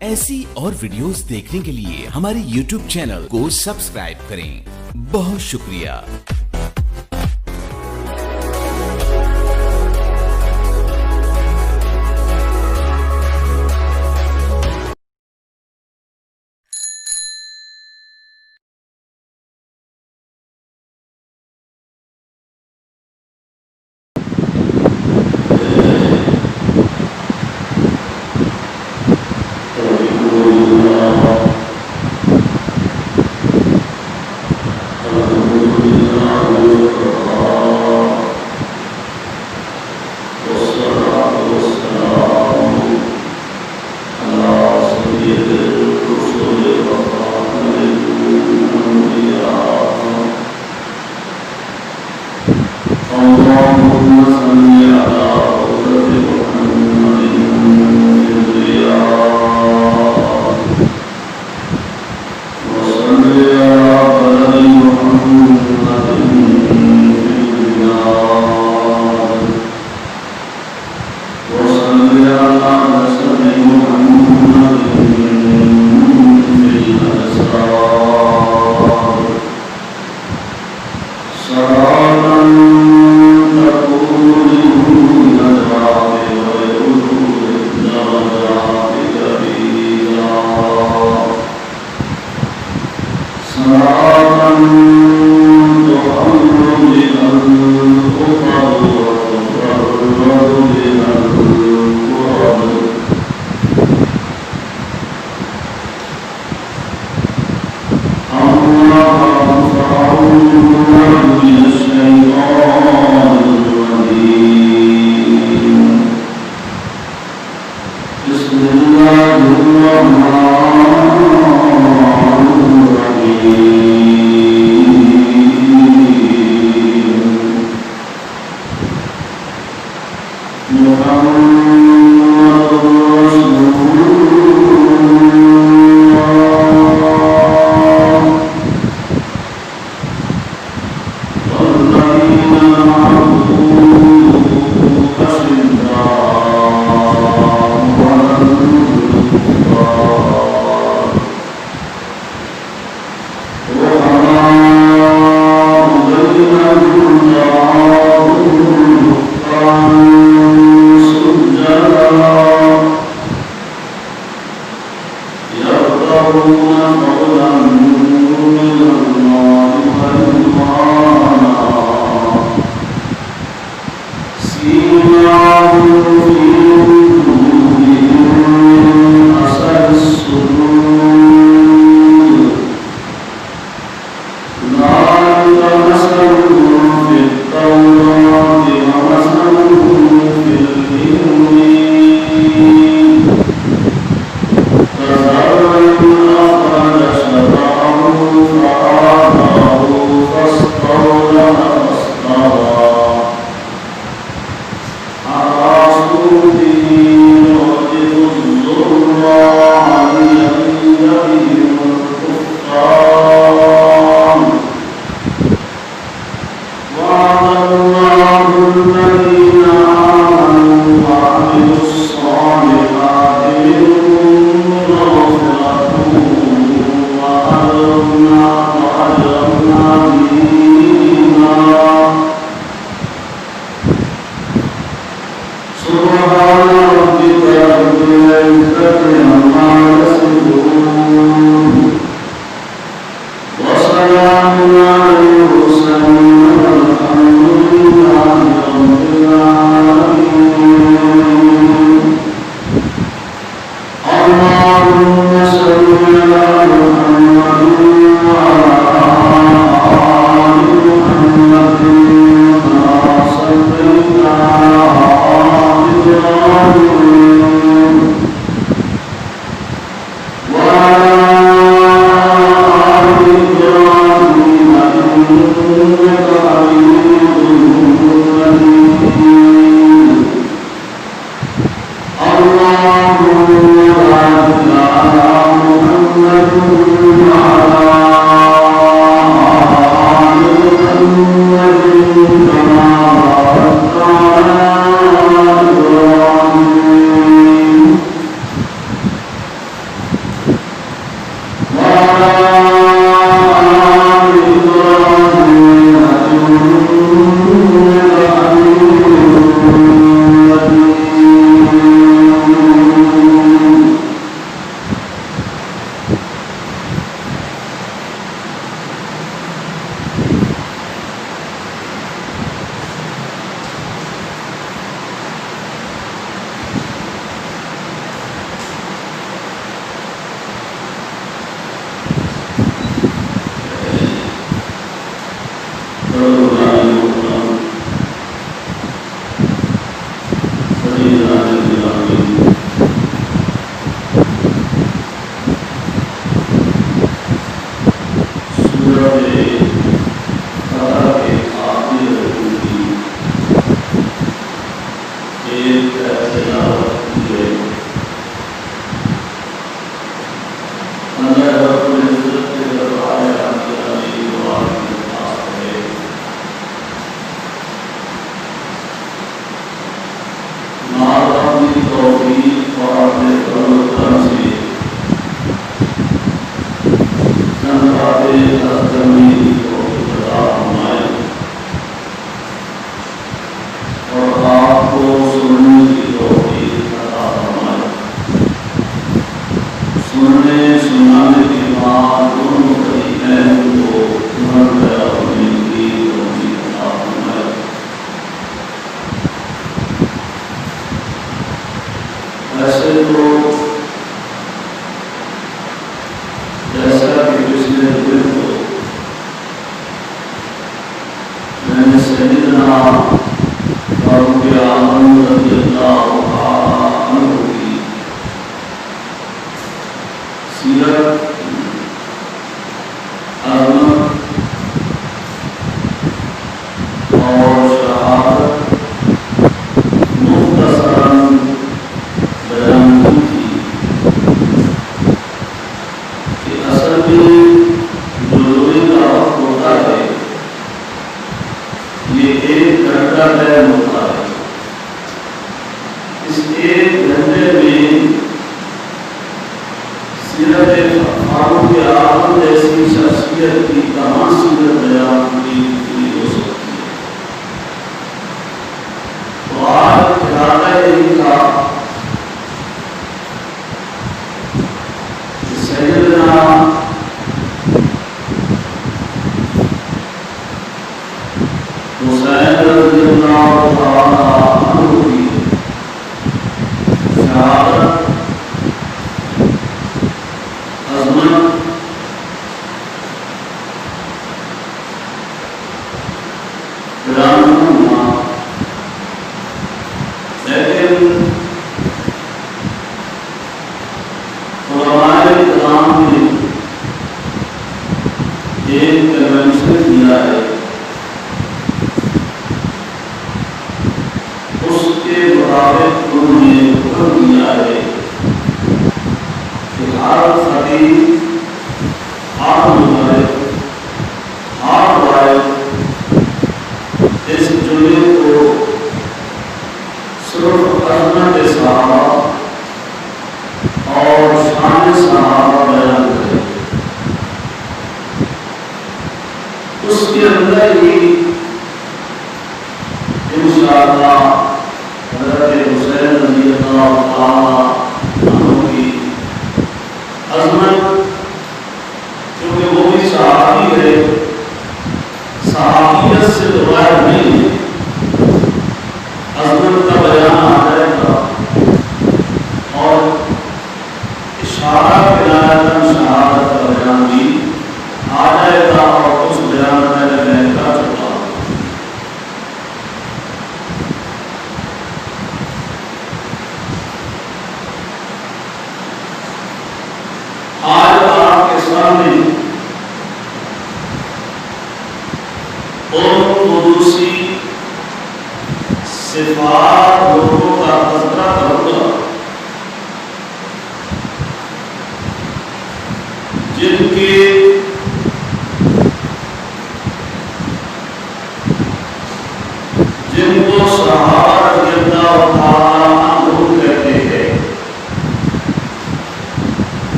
ایسی اور ویڈیوز دیکھنے کے لیے ہماری YouTube چینل کو سبسکرائب کریں۔ بہت شکریہ۔ اللهم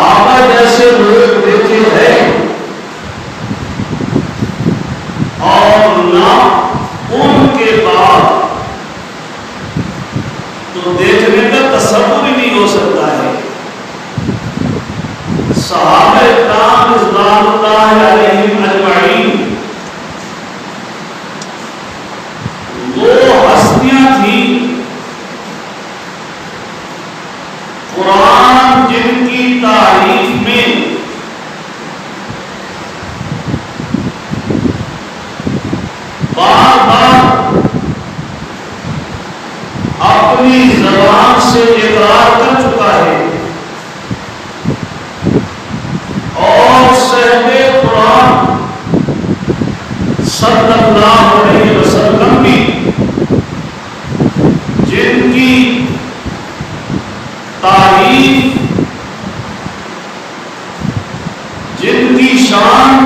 صحابہ جیسے لوگ دیکھے ہیں اور نہ ان کے بعد تو دیکھنے کا تصور ہی نہیں ہو سکتا ہے۔ صحابہ کرام رضوان اللہ علیہم اجمعین وہ ہستیاں تھیں قرآن جن کی تعریف میں بار بار اپنی زبان سے اقرار کر چکا ہے، اور صحابہ قرآن صلی اللہ علیہ وسلم بھی جن کی تعریف، جن کی شان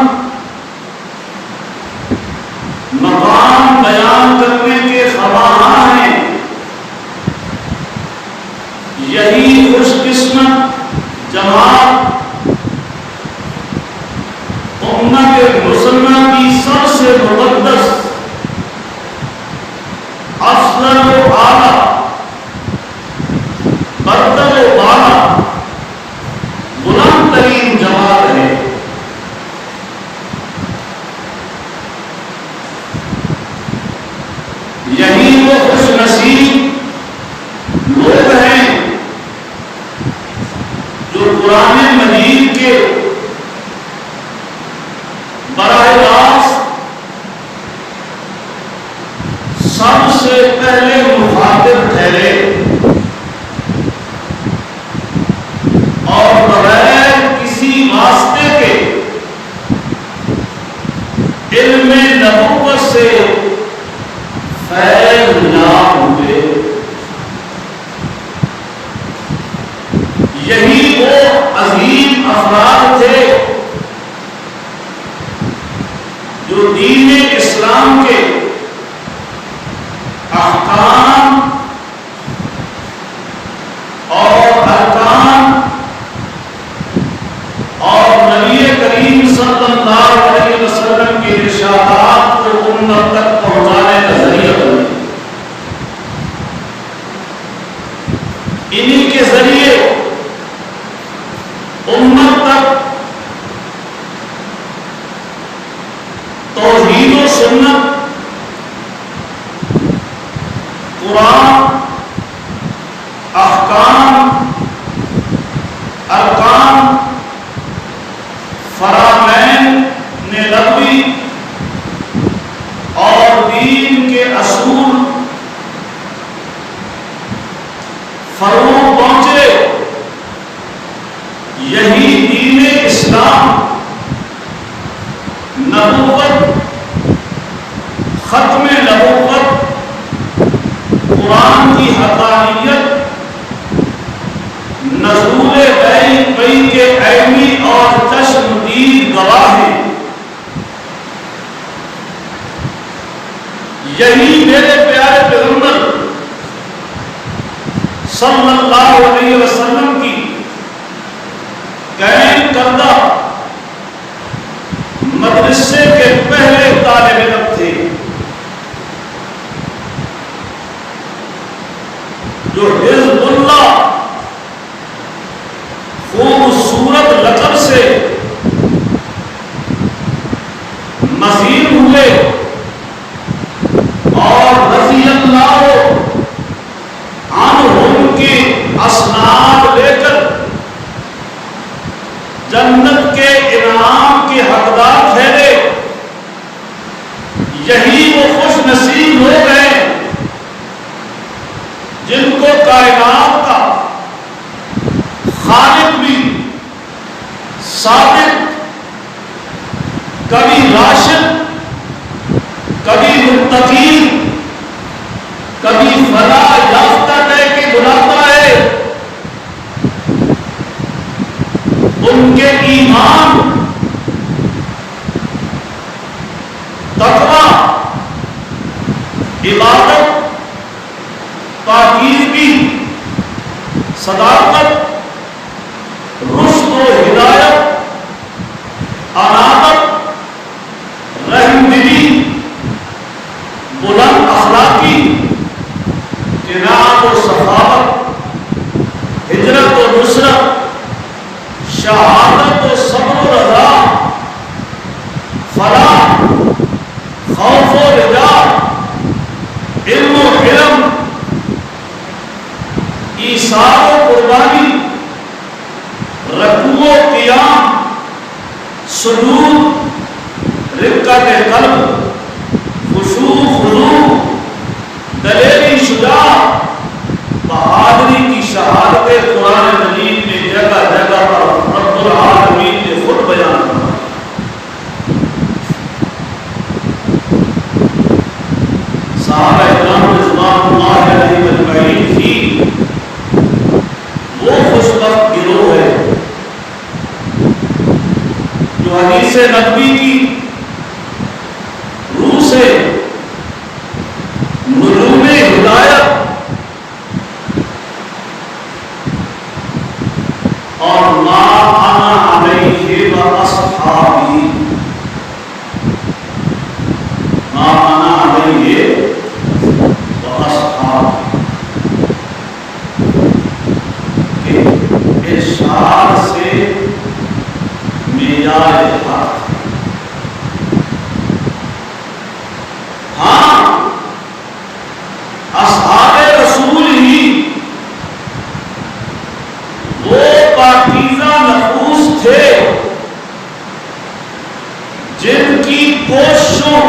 مقام بیان کرنے کے خواہاں ہیں، یہی خوش قسمت جماعت امت مسلمہ کی سب سے مقدس، افضل و اعلیٰ، برتر و بالا، بلند ترین جماعت ہے۔ یہی وہ خوش نصیب لوگ ہیں جو قرآن مجید کے براہ راست سب سے پہلے مخاطب ٹھہرے اور بغیر کسی واسطے کے علم نبوت سے فیض یاب ہوئے۔ یہی وہ عظیم افراد تھے جو دین اسلام کے احکام اور ارکان اور نبی کریم صلی اللہ علیہ وسلم کے ارشادات کو امت تک پہنچانے کا ذریعہ بنے۔ انہی کے ذریعے امت تک توحید و سنت، قرآن، احکام، ارکان، فرامین نبوی اور دین کے اصول فروغ پہنچے۔ یہی دین اسلام نبوت، ختم نبوت، قرآن کی حقانیت، نزول وحی کے عینی اور چشمدید گواہ ہیں۔ یہی میرے پیارے پیغمبر صلی اللہ علیہ وسلم کی قائم کردہ مدرسے کے پہلے طالب علم تھے، جو حزب اللہ خوبصورت لقب سے مشہور ہوئے اور رضی اللہ عنہم کی اسناد لے کر جنت کے انعام کے حقدار ٹھہرے۔ یہی وہ خوش نصیب لوگ ہیں جن کو کائنات کا خالق بھی صادق، کبھی راشد، کبھی متقی، کبھی فلاح یافتہ کہہ کے بلاتا ہے۔ ان کے ایمان، تقویٰ، عبادت، پاکیزگی، صداقت، رشد و انابت، رحم دلی، بلند اخلاقی، قناعت و سخاوت، ہجرت و نصرت، شہادت و صبر و رضا، فلاح، خوف و رجا، علم و حلم، ایثار و قربانی، رکوع و قیام، سجود، رقت قلب، خشوع خضوع، دلیری شجاعت، بہادری کی شہادت قرآن مجید میں جگہ جگہ پر رب العالمین نے خود بیان کیا۔ صحابہ کرام رضوان اللہ علیہم اجمعین کی وہ خوش بخت گروہ ہے جو حدیث نبوی کی روح سے نجوم ہدایت اور ما انا علیہ واصحابی، ما انا علیہ واصحابی کے ارشاد سے معیار حق۔ ہاں، اصحاب رسول ہی وہ پاکیزہ نفوس تھے جن کی کوششوں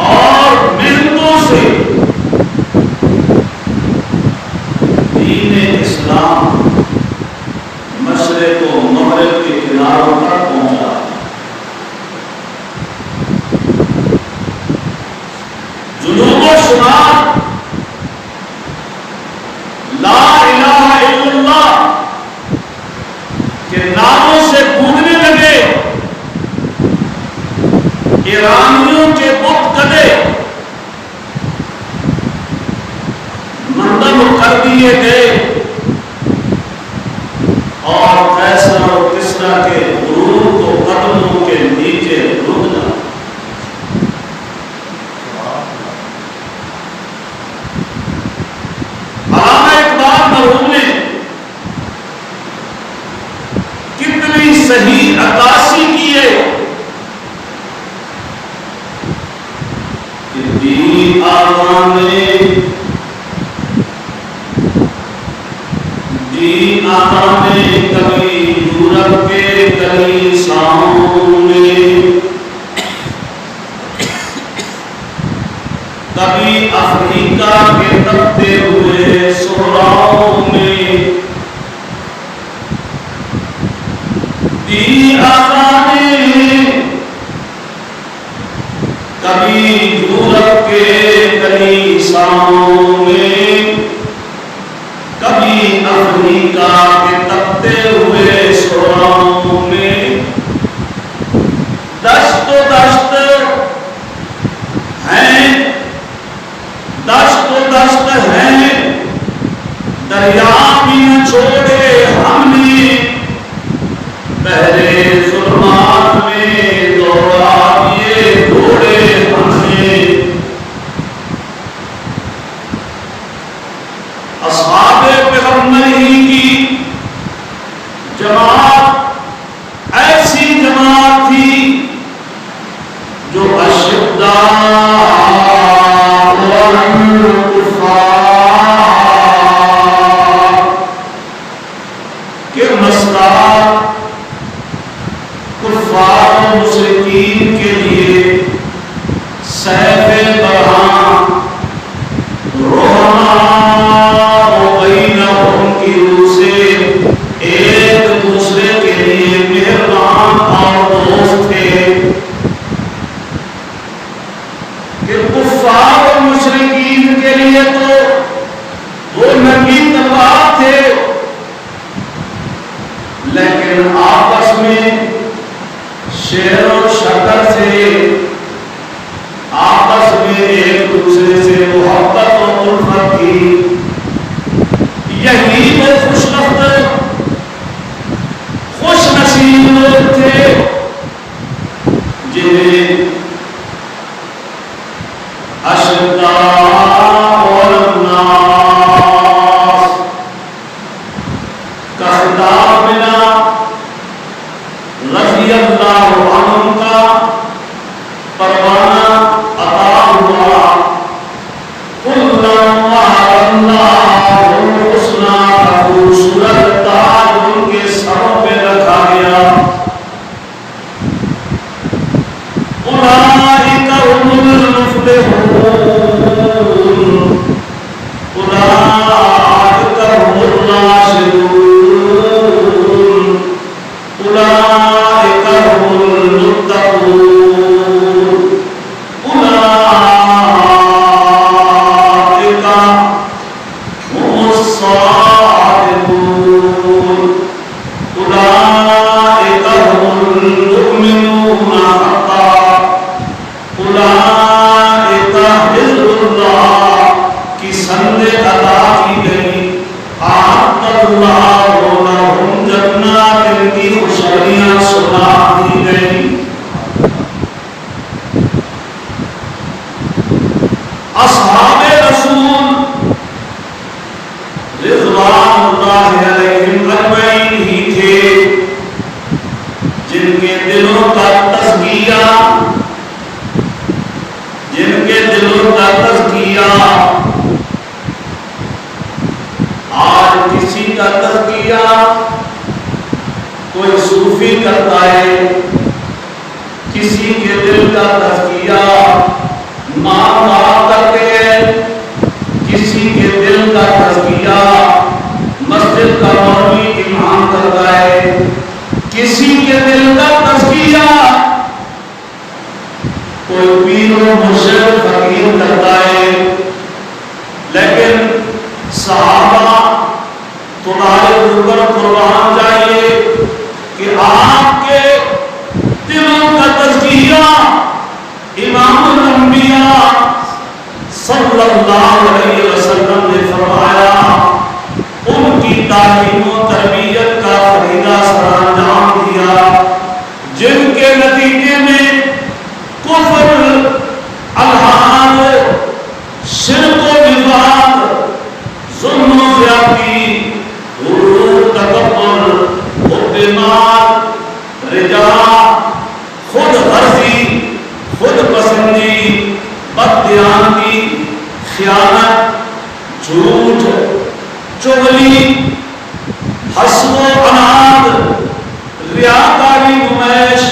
اور محنتوں سے دین اسلام مشرق و مغرب کے کناروں تک پہنچا۔ جنوب و شمال لا الہ الا اللہ کے ناموں سے گونجنے لگے، ایرانیوں کے بت کدے منظم کر دیے گئے اور قیصر اور کسریٰ کے غرور کو قدموں کے نیچے رک جا۔ علامہ اقبال مرحوم نے کتنی صحیح عکاسی کی ہے کہ دین آقا نے کبھی یورپ کے کلیساؤں میں، کبھی افریقہ کے تپتے ہوئے صحراؤں میں، دین آقا نے کبھی یورپ کے کلیساؤں میں، کبھی افریقہ کے تپتے ہوئے صحراؤں میں، دشت و دشت ہیں، دشت و دشت ہیں، دریا بھی نہ چھوڑے ہم نے، پہلے ظلمات میں دوڑا یہ گھوڑے ہم نے۔ اصحاب پیغمبر ہی کی جماعت ایسی جماعت تھی جو اشداء کے مسئلہ کفار و مشرکین کے لیے سیف برہان روحنا و بینہم کی روح سے ایک دوسرے کے لیے مہربان اور دوست تھے کہ کفار و مشرکین کے لیے تو وہ ننگی تلوار تھے، لیکن آپس میں شعر و شکر سے آپس میں ایک دوسرے سے محبت و الفت کی۔ یہی وہ خوش رفت اولئک هم المفلحون اولئک هم الراشدون اولئک هم المتقون اولئک هم الصادقون اولئک هم المؤمنون حقا اولئک حزب اللہ کی سند ادا کی گئی اعد اللہ لهم جنات کی خوشحالیاں سنا دی گئی اصحاب رسول رضوان اللہ علیہم اجمعین ہی تھے جن کے دلوں کا تزکیہ آج کسی کا تزکیہ کوئی صوفی کرتا ہے کسی کے دل کا تزکیہ ماں باپ کرتے ہیں کسی کے دل کا تزکیہ مسجد کا مولوی امام کرتا ہے کسی کے دل کا تزکیہ کوئی پیر و مرشد فقیر کرتا ہے لیکن صحابہ تمہارے اوپر قربان جائیے کہ آپ کے دلوں کا تزکیہ امام الانبیاء صلی اللہ علیہ وسلم نے فرمایا ان کی تعلیم و تربیت کا فریضہ سر انجام دیا جن کے نتیجے میں کفر الحاد شرک و نفاق ظلم و زیادتی غرور تکبر اعتماد رجاء خود غرضی خود پسندی بددیانتی خیانت جھوٹ چغلی حسد و عناد ریاکاری نمائش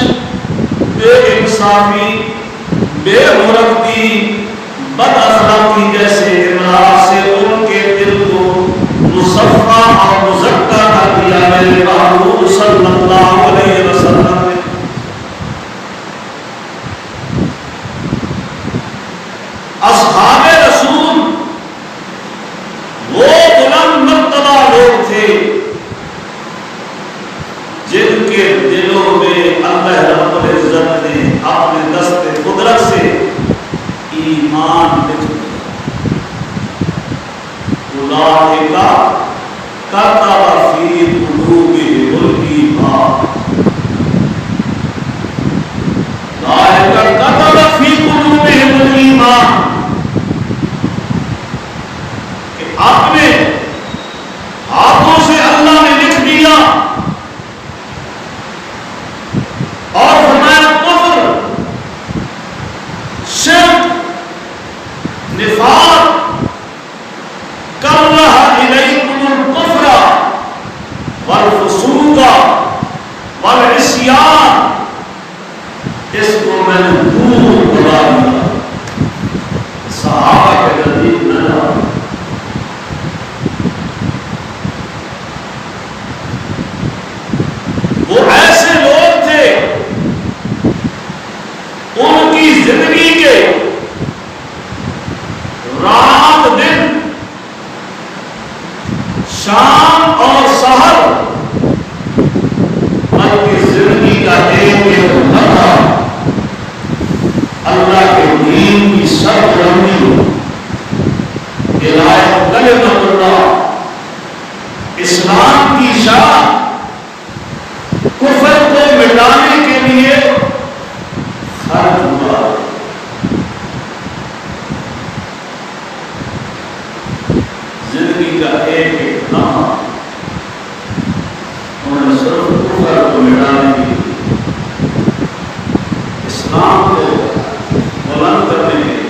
بے انصافی بے مربی بد اخلاقی جیسے امراض سے ان کے دل کو مصفا اور مزکا کر دیا میرے محبوب صلی اللہ علیہ وسلم نے اصحاب رسول وہ بلند مرتبہ لوگ تھے جن کے دلوں میں اللہ رب العزت نے اپنے دست قدرت سے ایمان لکھ دیا اولئک کتب فی قلوبہم الایمان اولئک کتب فی قلوبہم الایمان کہ اپنے ہاتھوں سے اللہ نے لکھ دیا اور فرمایا کفر شرک نفاق کرہ الیکم الکفر والفسوق والعصیان اس کو میں نے دور بڑھا دیا صحابہ کے نزدیک نہ جاؤ وہ ایسے لوگ تھے ان کی زندگی کے رات دن شام اور سحر بلکہ زندگی کا ایک لمحہ اللہ کے دین کی سرگرمی الہی کلمۃ اللہ اسلام کی شان کفر کو مٹانے کے لیے خرچ ہوا زندگی کا ایک لمحہ انہوں نے صرف کفر کو مٹانے کے لیے اسلام کو بلند کرنے کے لیے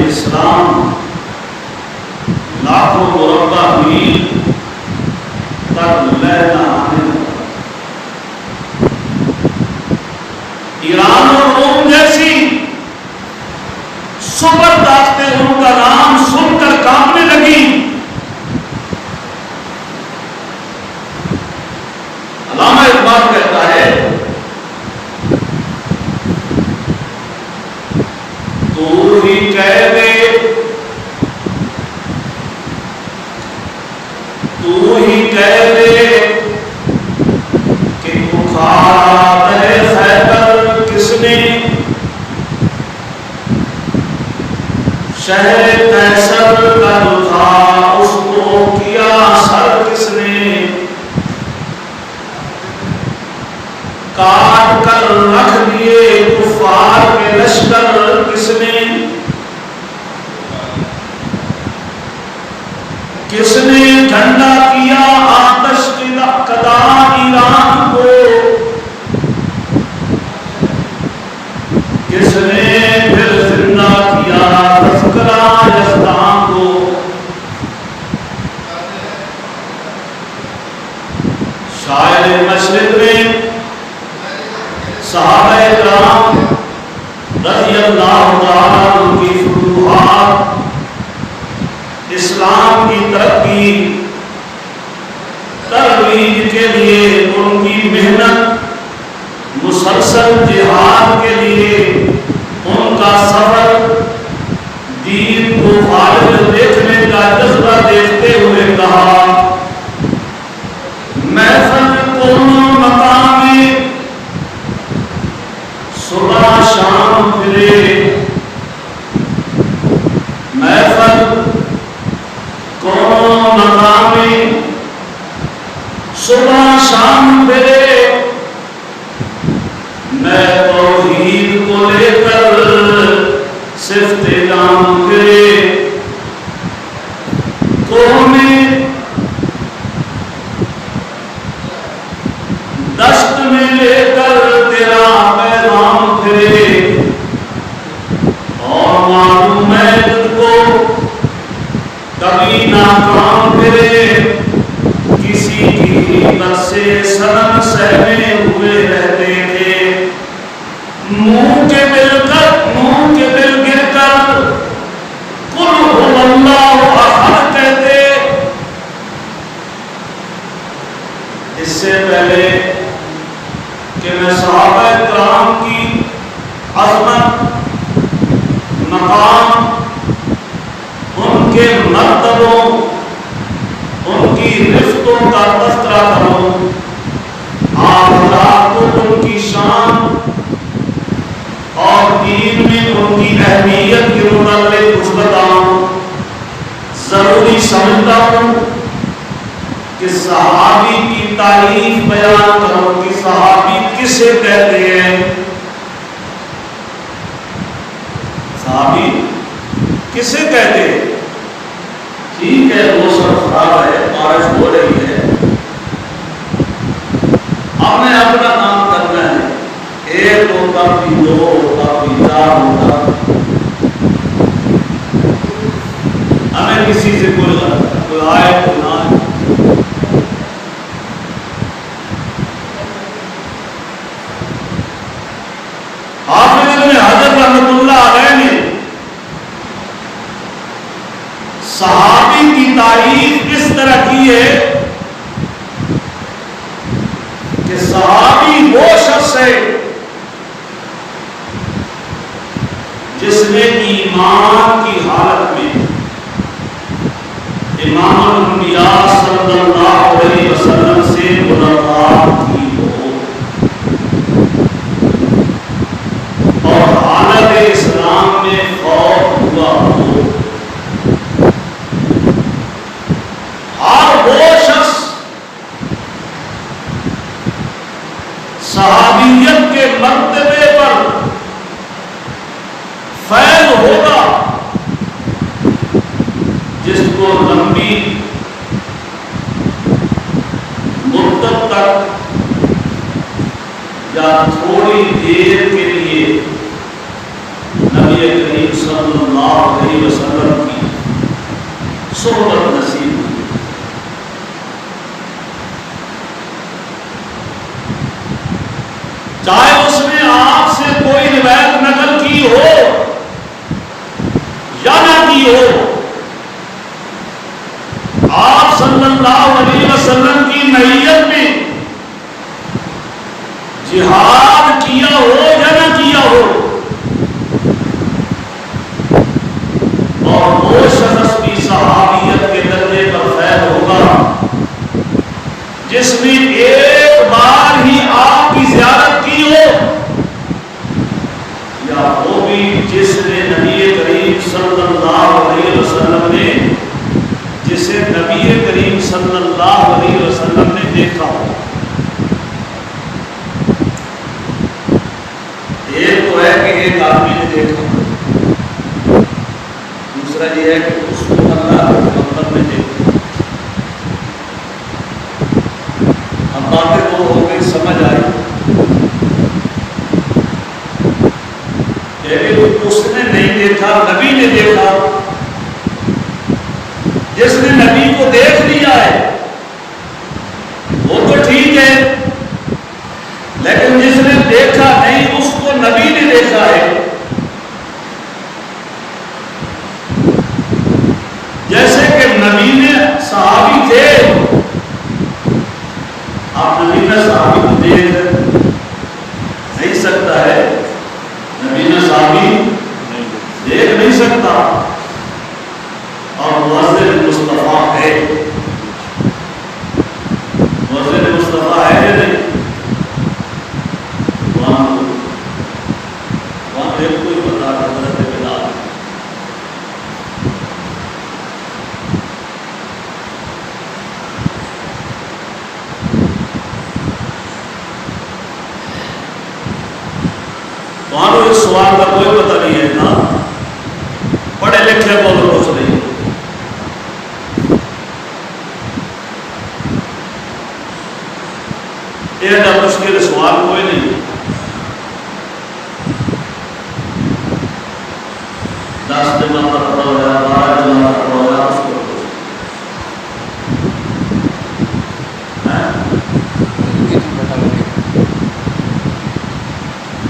اسلام لاکھوں مربع میل تک لہنا آنے لگا۔ ایران اور روم جیسی سپر طاقتیں ان کا نام سن کر کانپنے لگی۔ علامہ اقبال کہتا ہے تو ہی کہہ دے، تو ہی کہہ دے کہ بخار ہے خیبر کس نے، شہر قیصر کا جو تھا اس کو کیا سر کس نے، کاٹ کر رکھ دیے کفار کے لشکر کس نے، کس نے ٹھنڈا کیا آتش کدا ایران کو، کس نے پھر زندہ کیا تذکرہ یزدان کو۔ شاعر مشرق میں صحابہ کرام رضی اللہ تعالیٰ عنہ کی فتوحات، اسلام کی ترقی ترویج کے لیے ان کی محنت، مسلسل جہاد کے لیے ان کا سفر، دین کو غالب دیکھنے کا جذبہ دیکھتے ہوئے کہا محفل کون مقام صبح شام پھرے، محفل کون مقام صبح شام پھرے، میں توحید کو لے کر صرف نام پھرے، قومی دشت میں لے کر تیرا پیغام پھرے، اور معلوم ہے تجھ کو کبھی ناکام پھرے، کسی کی ہمت سے صنم سہمے ہوئے رہتے تھے، منہ کے دل گر کر قل هو اللہ احد کہتے۔ اس سے پہلے کہ میں صحابہ کرام کی عظمت، مقام، ان کے مرتبوں، ان کی رفتوں کا تذکرہ کروں، آپ کو ان کی شان اور دین میں ان کی اہمیت کے متعلق کچھ بتاؤں، ضروری سمجھتا ہوں کہ صحابی کی تعریف بیان کروں کہ صحابی کسے کہتے ہیں۔ صحابی کسے کہتے ہیں؟ ٹھیک ہے موسم خراب ہے، بارش ہو رہی ہے، اب میں اپنا کام کرنا ہے، ایک ہوتا بھی دو ہوتا بھی چار ہوتا، ہمیں کسی سے کوئی آئے کوئی نہ آئے۔ حافظ ابن حجر رحمۃ اللہ علیہ نے صحابی کی تعریف اس طرح کی ہے کہ صحابی وہ شخص ہے جس نے ایمان کی حالت میں امام الانبیاء صلی اللہ علیہ وسلم سے ملاقات کی ہو اور حالت اسلام میں خوف ہوا ہو۔ اور وہ شخص صحابیت کے مرتبے پر فیض ہوگا جس کو لمبی مدت تک یا تھوڑی دیر کے لیے نبی کریم صلی اللہ علیہ وسلم کی صحبت نصیب ہوئی. چاہے اس نے آپ سے کوئی روایت نقل کی ہو یا نہ کی ہو، آپ صلی اللہ علیہ وسلم کی معیت میں جہاد کیا ہو یا نہ کیا ہو، اور وہ شخص بھی صحابیت کے درجے پر فیض ہوگا جس نے ایک بار ہی آپ کی زیارت کی ہو، یا وہ بھی جس نے نبی کریم صلی اللہ علیہ وسلم نے جسے نبی کریم صلی اللہ علیہ وسلم نے دیکھا ہو. ایک تو ہے کہ ایک آدمی نے دیکھا ہو، دوسرا یہ ہے کہ اس کو اللہ کے پیغمبر نے دیکھا. اب باتیں وہ ہو گئی، سمجھ آئی. اس نے نہیں دیکھا، نبی نے دیکھا. جس نے نبی کو دیکھ لیا ہے وہ تو ٹھیک ہے، لیکن جس نے دیکھا نہیں اس کو نبی نے دیکھا ہے. جیسے کہ نبی نے صحابی تھے، آپ نبی نے صحابی کو دیکھ نہیں سکتا ہے، نبی نے صحابی دیکھ نہیں سکتا. اور مؤذن مصطفیٰ ہے، مؤذن مصطفیٰ ہے یا نہیں؟ وہاں ایک کوئی بتا حضرت بلال. وہاں تو اس سوال کا کوئی پتہ نہیں ہے نا، پڑھے لکھے کو تو کچھ نہیں. ایڈا مشکل سوال کوئی نہیں. 10 جمع کا پڑھا ہو جائے، 12 جمع کا پڑھا ہو جائے، اس کو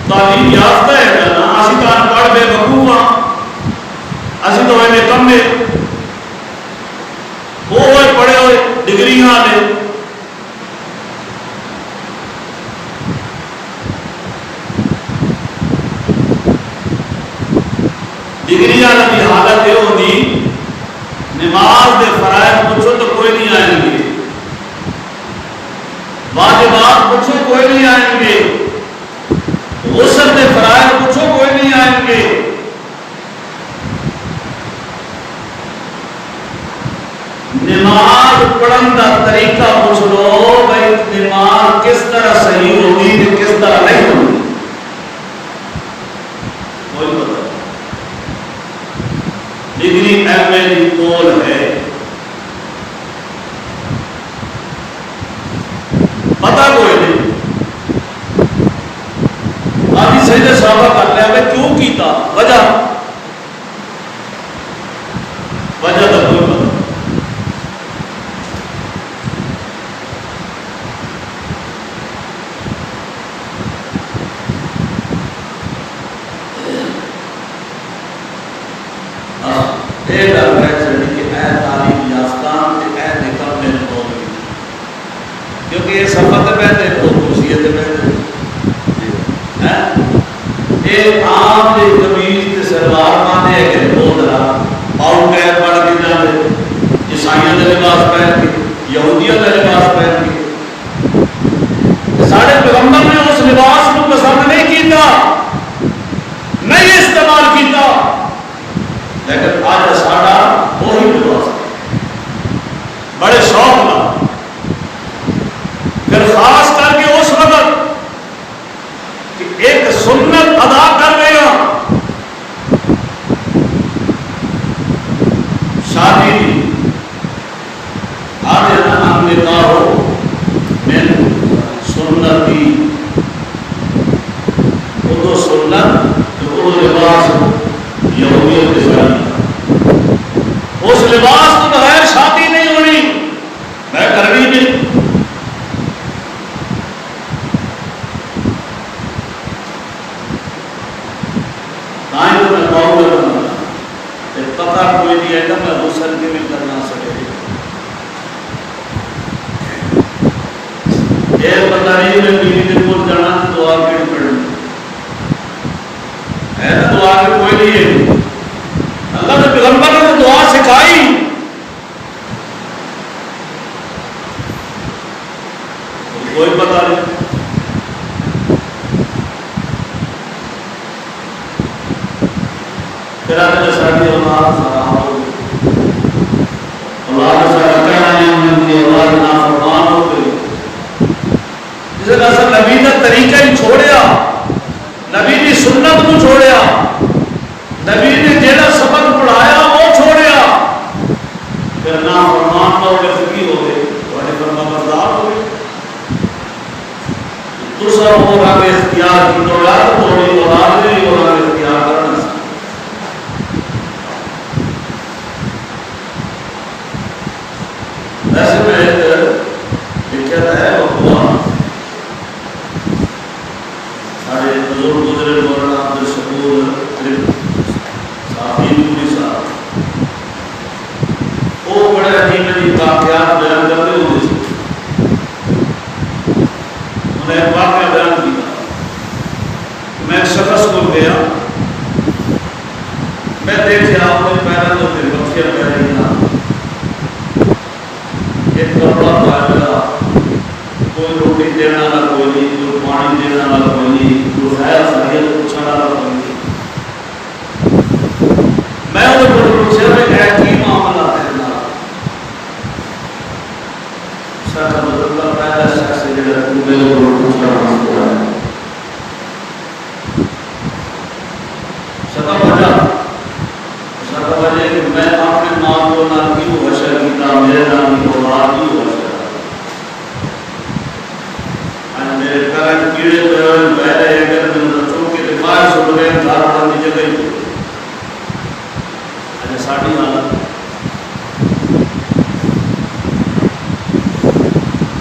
تعلیم یافتہ ہے نا. اسی طرح پڑھ بے وقوف ہاں، اسی تو اینے کم ہے، وہ ہوئے پڑھے ہوئے ڈگریاں لے. ڈگریاں کی حالت یہ ہوتی، نماز دے فرائض پوچھو تو کوئی نہیں آئیں گے، واجبات پوچھو کوئی نہیں آئیں گے، غسل دے فرائض پوچھو کوئی نہیں آئیں گے. نماز پڑھن کا طریقہ پوچھ لو بھائی، نماز کس طرح صحیح ہوگی کہ کس طرح نہیں ہوگی، کوئی پتہ. ڈگری ایم اے کی کول ہے، پتہ کوئی نہیں. آدھی سجدہ صحابہ کر لیا، میں کیوں کیتا، وجہ تو کوئی پتہ. کیونکہ یہ سفر سے پہنتے تو کرسی سے پہنتے، یہ عام جی قمیض سلوار پاتے ہیں کہ دو طرح پاؤ کیپ پڑھ کے جاتے، عیسائیوں کا لباس پہن کے، یہودیوں کا لباس پہن کے. سارے پیغمبر نے اس لباس کو پسند نہیں کیتا، نہیں استعمال کیتا، لیکن آج ساڑا وہی لباس بڑے شوق کا. پھر خاص کر کے اس وقت کہ ایک سنت ادا کر رہے ہیں میں پاؤں گا پتہ کوئی نہیں ہے میں غسل کے بھی کرنا سکے یہ پتہ نہیں میں بیوی کے کول جانا تو دعا کیڑی پڑھنی ہے نا دعا کے کوئی نہیں ہے اللہ نے پیغمبر نے دعا سکھائی کوئی پتہ نہیں پھر آنے جو ساتھی اولاد اولاد سارا کہنا نہیں ان کی اولاد نافرمان ہو گئی جسے اصل نبی کا طریقہ ہی چھوڑیا نبی کی سنت کو چھوڑیا نبی نے جیڑا سبق پڑھایا وہ چھوڑیا پھر نافرمان ہو گئے پھر کی ہو گئے بڑے فرما بردار ہو گئے دوسرا وہ رب اختیار کی اولاد توڑی اولاد نے وہ رب اختیار کرنا ایسے میں لکھا ہے وہ سارے بزرگ گزرے مولانا عبد الشکور صافی پوری صاحب وہ بڑے عجیب عجیب واقعات بیان کرتے ہوئے تھے انہیں ایک واقعہ بیان کیا میں ایک شخص کو گیا میں دیکھا اپنے پیروں کو پھر بخشیا پہلے تھا ایک کپڑا پایا کوئی روٹی دینا والا کوئی نہیں کوئی پانی دینا والا کوئی نہیں کوئی ہے خیریت پوچھنے والا کوئی نہیں میں انہیں کو پوچھا میں کی معاملہ ہے نا سارا مطلب پہلا شخص جڑا میرے کو پوچھنا ہے سب وجہ کہ میں اپنے ماں کو نام کی وشا کیتا میرے نام کی اولاد کی وشا میرے پیروں کیڑے پہ پہلے اگر میں چونکہ دماغ سے بغیر گھر والی جگہ ہی اچھا ساڑھی حالت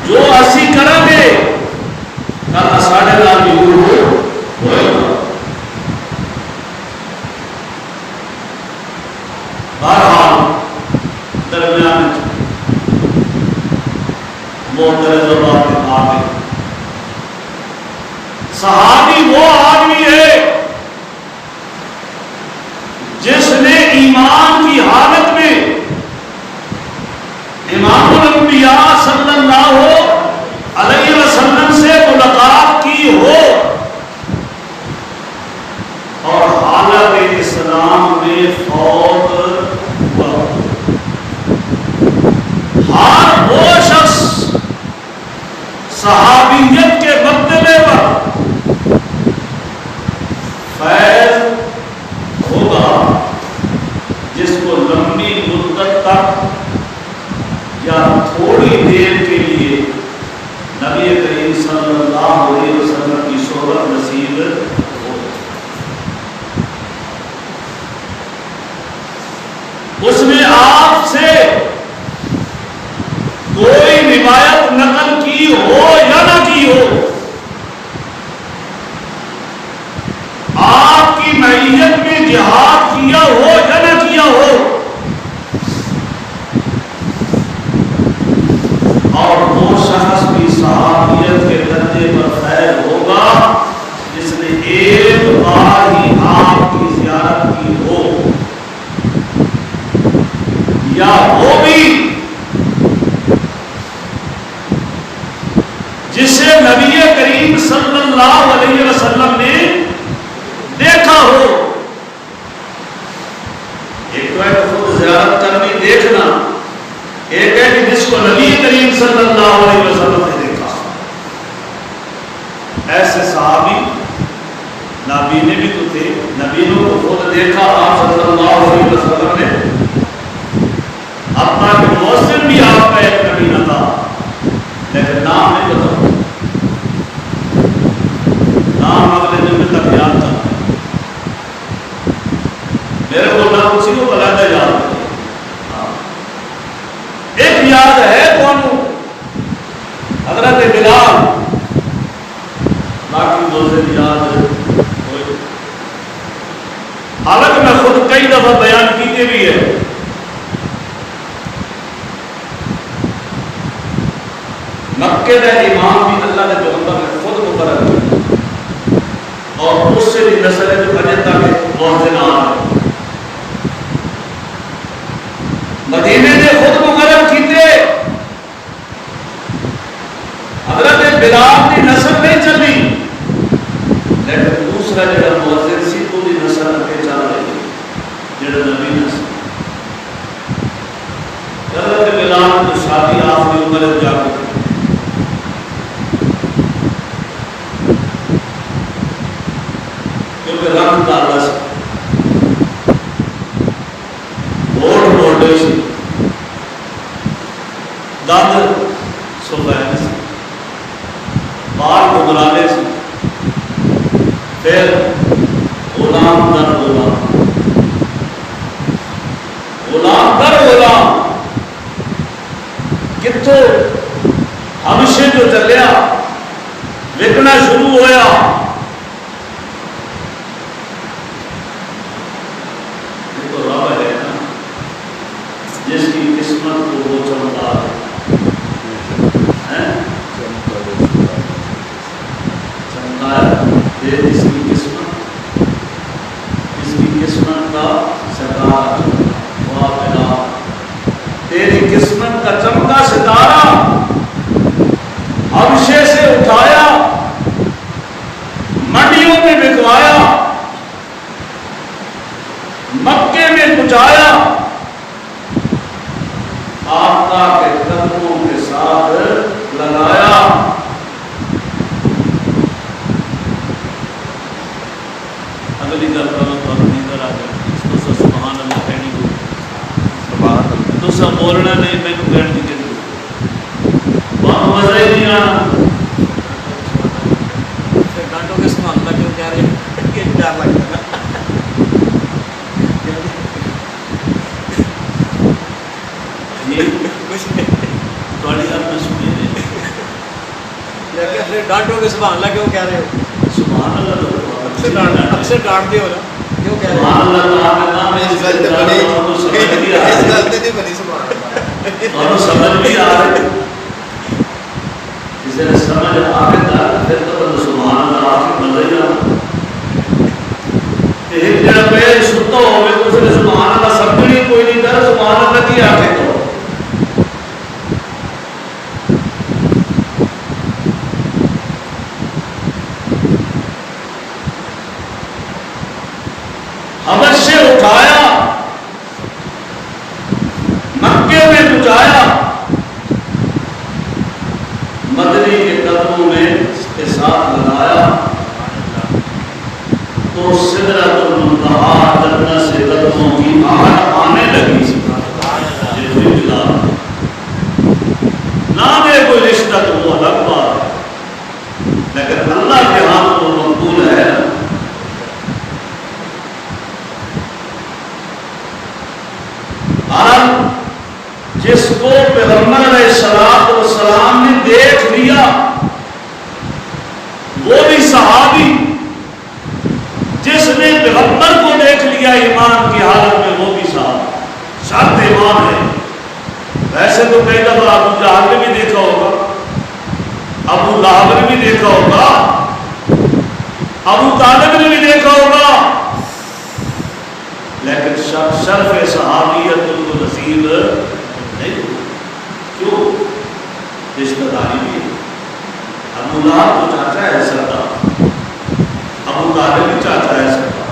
جو اسی کریں گے کل ساڑھے نال بھی ہوئے گا بہرحال درمیان محترم زبان کے آگے صحابی وہ آدمی ہے جس نے ایمان کی حالت میں امام الانبیاء صلی اللہ علیہ وسلم سے ملاقات کی ہو اور حالت اسلام میں فوت ہوا ہر وہ شخص صحابیت کے مرتبے پر فیض ہوگا جس کو لمبی مدت تک یا تھوڑی دیر کے لیے نبی کریم صلی اللہ علیہ وسلم کی صحبت نصیب ہو اس نے آپ سے کوئی روایت نقل کی ہو یا نہ کی ہو آپ کی معیت میں جہاد کیا ہو یا نہ کیا ہو اور وہ شخص بھی صحابیت کے درجے پر فیض ہوگا جس نے ایک بار ہی آپ کی زیارت کی ہو یا وہ بھی جسے نبی کریم صلی اللہ علیہ وسلم نے دیکھا ہو. ایک تو ہے خود زیارت کرنی دیکھنا، ایک ہے کہ جس کو نبی کریم صلی اللہ علیہ وسلم نے دیکھا. ایسے صحابی نبی نے بھی تو تھے، نبی نے کو خود دیکھا آپ صلی اللہ علیہ وسلم نے. اپنا کہ محسن بھی آپ کا ایک نبی نہ تھا لیکن نام نہیں بتا، نام اگلے دن میں تک یاد تھا. میرے کو نام اسی کو بلاتا یاد ہے. ایک یاد ہے کون؟ حضرت بلال. باقی دو سے یاد ہوئے. حالانکہ میں خود کئی دفعہ بیان کیتے بھی ہے، مکے کا امام بھی اللہ کے پیغمبر نے خود مقرر کیا، اور اس سے بھی نسل ہے جو اجے تک مؤذن آ رہا ہے، مدینے نے خود مقرر کیتے، حضرت بلال کی نسل نہیں چلی، لیکن دوسرا جڑا مؤذن سی وہ دی نسل اگے چل رہی جڑا نبی نسل، حضرت بلال کی شادی آخری عمر جا کے کیونکہ رنگ کالا سی، ووٹ موٹے سی، دند سفید سی، بال گمرالے سی، پھر غلام در غلام، غلام در غلام، کتوں حبشے جو چلیا وکنا شروع ہویا، یہ تو رب ہے نا جس کی قسمت کو وہ چمتا ہے، چمتا ہے، یہ اس کی قسمت، اس کی قسمت کا ستارہ، واہ بلا تیری قسمت کا چمکا ستارہ حبشے سے اٹھایا، منڈیوں میں بکوایا، مکے میں پہنچایا، آقا کے قدموں کے ساتھ لگایا۔ اگلی گل کرو نیندر آ جائے، تو سبحان اللہ کہنی کو، تو سب بولنا نہیں، میں کو کہنے کی بہت مزہ ہی نہیں آنا۔ ڈانٹوں کے سبحان اللہ کیوں کہہ رہے ہیں کہ ڈر لگتا ہے ڈانٹوں کے سبحان اللہ کیوں کہہ رہے ہو؟ سبحان اللہ اکثر ڈانٹتے ہو نا، کیوں کہہ رہے سبحان ہو؟ اللہ اور سمجھ بھی آ رہے، جسے سمجھ آ گیا پھر تو سبحان اللہ آپ کی مزہ ہی آ، ایک جڑا پہ ستا ہوئے تو اسے سبحان اللہ سمجھنی کوئی نہیں کر، سبحان اللہ کی آگے تو حبشے اٹھایا، مکے میں پہنچایا، مدنی کے قدموں میں اس کے ساتھ لگایا، تو سدرۃ المنتہا جنت سے قدموں کی آہٹ آنے لگی۔ یہ کوئی ملا نہ دے کوئی رشتہ تو وہ الگ بات ہے، لیکن اللہ کے ہاتھ وہ مقبول ہے۔ جس کو پیغمبر علیہ السلام نے دیکھ لیا وہ بھی صحابی، جس نے پیغمبر کو دیکھ لیا ایمان کی حالت میں وہ بھی صحابی، شرط ایمان ہے۔ ویسے تو کئی دفعہ ابو جہل نے بھی دیکھا ہوگا، ابو لہب نے بھی دیکھا ہوگا، ابو طالب نے بھی دیکھا ہوگا، لیکن شرف صحابیت ان کو نصیب نہیں ہوئی۔ کیوں؟ رشتہ داری بھی، ابو لہب تو چاچا ہے سردار، ابو طالب بھی چاچا ہے سردار،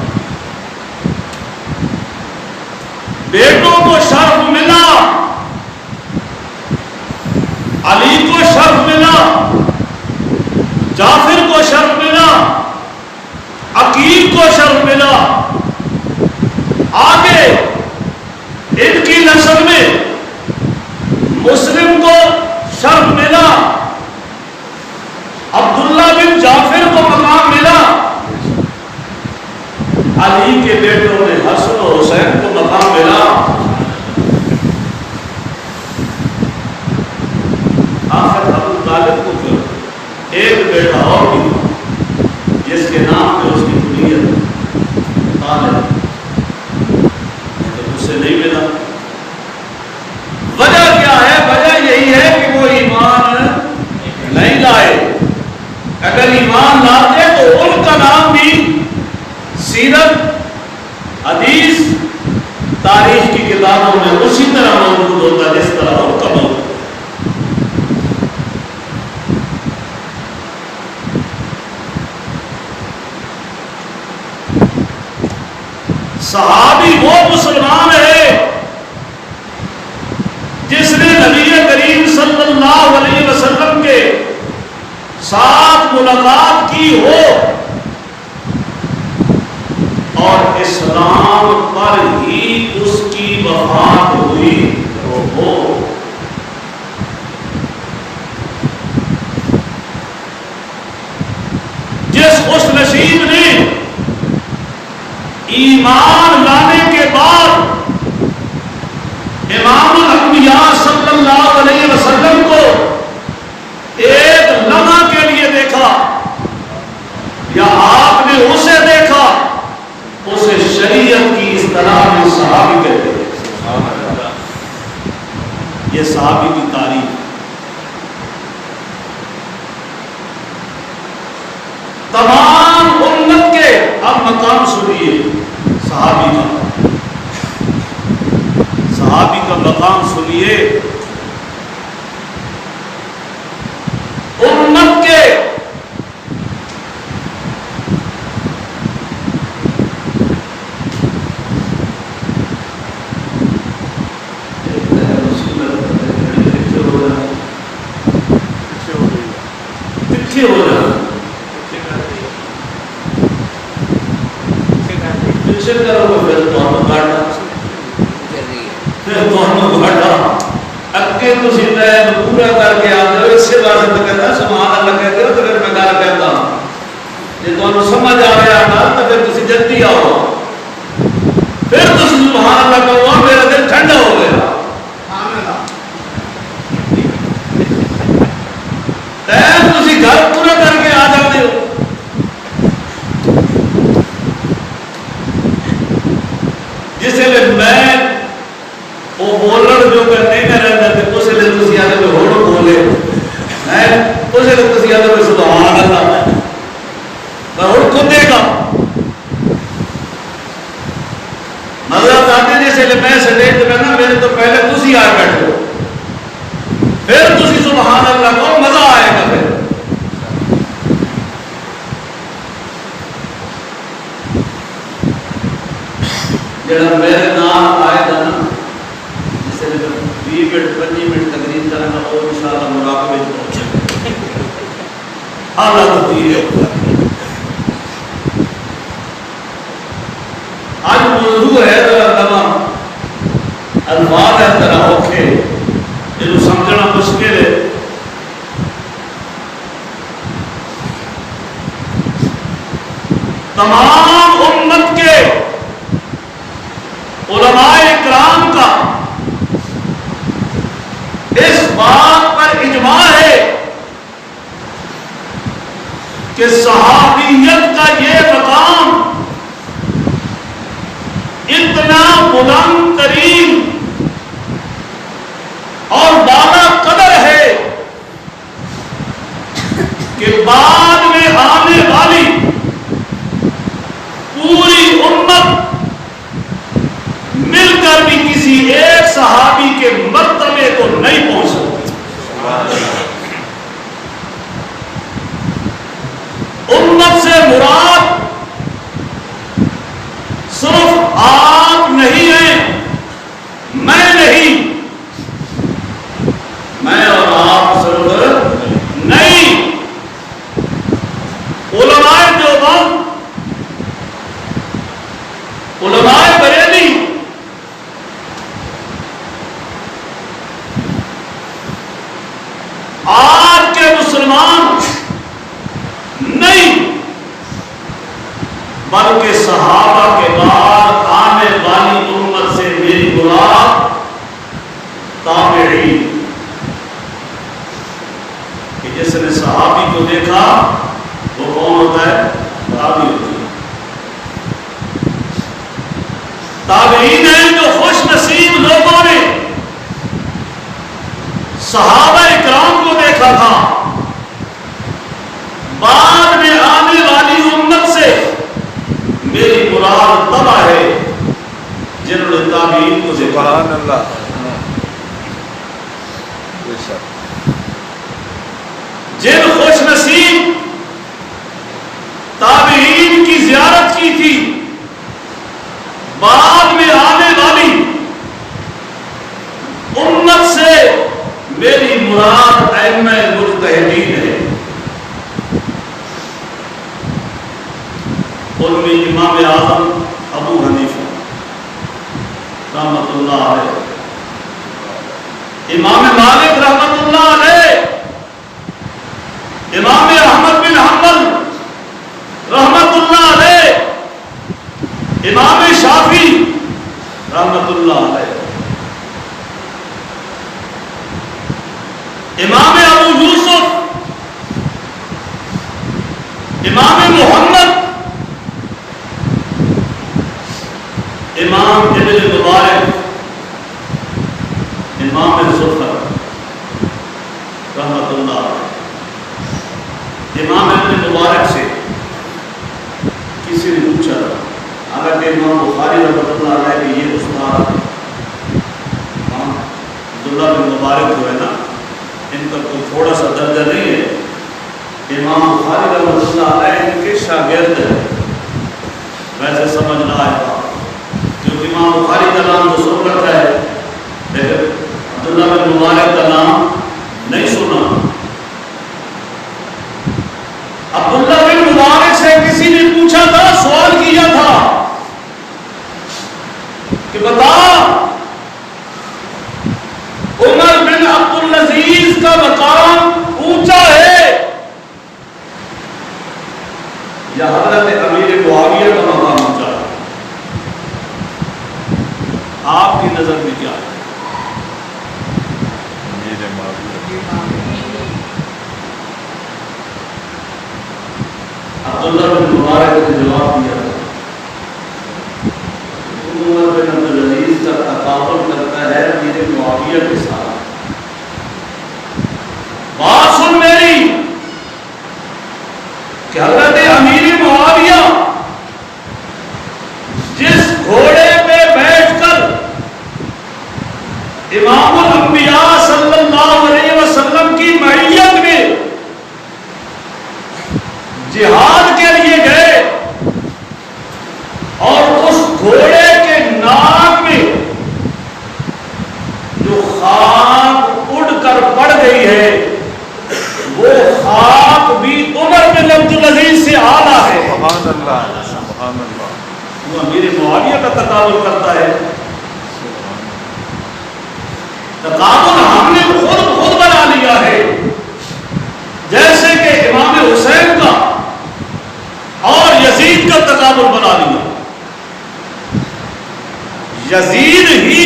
بیٹوں کو شرف ملا، علی کو شرف ملا، جعفر کو شرف ملا، عقیل کو شرف ملا، آگے ان کی نسل میں مسلم کو شرف ملا، عبداللہ بن جعفر کو مقام ملا، علی کے بیٹوں نے حسن و حسین کو مقام ملا۔ آخر ابو طالب کو کیوں ایک بیٹا اور بھی جس کے نام پہ اس کی کلیت طالب، صحابی وہ مسلمان ہے جس نے نبی کریم صلی اللہ علیہ وسلم کے ساتھ ملاقات کی ہو اور اسلام پر ہی اس کی وفات ہوئی ہو. جس خوش نصیب نے ایمان لانے کے بعد امام الانبیاء صلی اللہ علیہ وسلم کو ایک لمحہ کے لیے دیکھا یا آپ نے اسے دیکھا, اسے شریعت کی اصطلاح میں صحابی کہتے ہیں. یہ صحابی کی تاریخ. تمام امت کے اب مقام سنیے صحابی کا, صحابی کا مقام سنیے. امت کے پورا کر کے آتے ہو اس سے بات میں کہتا سبحان اللہ کہتے ہو تو پھر میں گل کہتا ہوں جی تمہیں سمجھ آ رہا نا تو پھر تسی جلدی آؤ, پھر تسی سبحان اللہ کہو میرا دل ٹھنڈا ہو گیا. تسی گھر پورا کر کے آ جاتے ہو. جس لیے میں وہ بولن جو کرنے کا رہتا ہے اس لیے تسی آدھے میں ہوڑ بولے اس لیے تسی آدھے میں سبحان اللہ میں ہوڑ کھدے گا نظر آتے جس لیے میں سٹیج میں نا میرے تو پہلے تسی آئے بیٹھے ہو پھر تسی سبحان اللہ کو مزہ آئے گا. پھر جڑا میرے نام آئے گا نا 20 منٹ 25 منٹ تقریر کرنا اور انشاءاللہ مراقبے میں پہنچے اعلیٰ تقریر ہے. آج موضوع ہے ذرا تمام الفاظ ہے ذرا اوکھے جنہوں سمجھنا مشکل ہے. تمام امت کے علماء اکرام کا اس بات پر اجماع ہے کہ صحابیت کا یہ مقام اتنا بلند ترین اور بالا قدر ہے کہ بعد میں آنے والی پوری امت مل کر بھی کسی ایک صحابی کے مرتبے کو نہیں پہنچ سکتی. امت سے مراد صرف آپ نہیں ہیں, میں نہیں, میں اور آپ صرف نہیں, علماء دیوبند, علماء بریلی, آج کے مسلمان نہیں بلکہ صحابہ کے بعد آنے والی امت سے میری مراد تابعین کہ جس نے صحابی کو دیکھا وہ کون ہوتا ہے؟ تابعی ہوتا ہے. تابعین ہیں جو خوش نصیب لوگوں نے صحابہ اکرام کو دیکھا تھا. بعد میں آنے والی امت سے میری مراد تبع ہے جنہوں نے تابعین کو دیکھا. سبحان اللہ. جن خوش نصیب تابعین کی زیارت کی تھی بعد میں آنے والی امت سے میری مراد ائمہ مجتہدین ہے. ان میں امام اعظم ابو حنیفہ رحمۃ اللہ علیہ، امام مالک رحمۃ اللہ علیہ، امام احمد بن حنبل رحمۃ اللہ علیہ، امام شافعی رحمۃ اللہ علیہ، امام ابو یوسف، امام محمد، امام ابن مبارک، امام زفر رحمۃ اللہ علیہ. امام ابن مبارک سے کسی نے پوچھا، حالانکہ امام بخاری رحمۃ اللہ علیہ کے یہ استاد عبداللہ بن مبارک جو ہے نا، ان کا کوئی تھوڑا سا درجہ نہیں ہے. امام بخاری رحمۃ اللہ علیہ ان کے شاگرد ہیں. ویسے سمجھ نہ آئے کیونکہ امام بخاری کا نام تو سن رکھا ہے، لیکن عبداللہ بن مبارک کا نام نہیں سنا. عبداللہ بن مبارک سے کسی نے پوچھا تھا، سوال کیا تھا کہ بتا عمر بن عبدالعزیز کا مقام اونچا ہے یا حضرت امیر معاویہ کا مقام اونچا ہے؟ آپ کی نظر میں کیا ہے؟ عبداللہ بن مبارک نے جواب دیا، عمر بن عبدالعزیز کا تقابل کرتا ہے امیر معاویہ کے ساتھ. بات سن میری کہ حضرت امیر معاویہ جس گھوڑے پہ بیٹھ کر امام الانبیاء صلی اللہ علیہ وسلم کی معیت میں جہاد کے لیے گئے اور اس گھوڑے کے ناک میں جو خاک اڑ کر پڑ گئی ہے وہ خاک بھی عمر بن عبدالعزیز سے اعلیٰ ہے. سبحان اللہ، سبحان اللہ. وہ امیر معاویہ کا تقابل کرتا ہے. تقابل ہم نے خود بنا لیا ہے، جیسے کہ امام حسین کا اور یزید کا تقابل بنا لیا. یزید ہی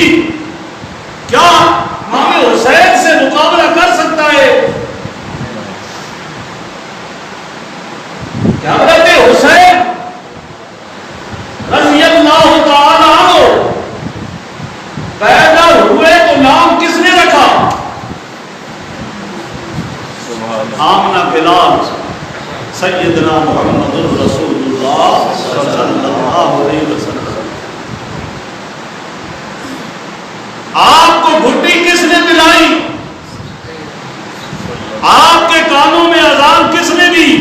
کیا امام حسین سے مقابلہ کر سکتا ہے؟ کہ حضرت حسین رضی اللہ تعالیٰ عنہ پیدا ہوئے تو نام کس نے رکھا؟ آمنہ بلال سیدنا محمد الرسول اللہ صلی اللہ علیہ وسلم. آپ کو گھٹی کس نے پلائی؟ آپ کے کانوں میں اذان کس نے دی؟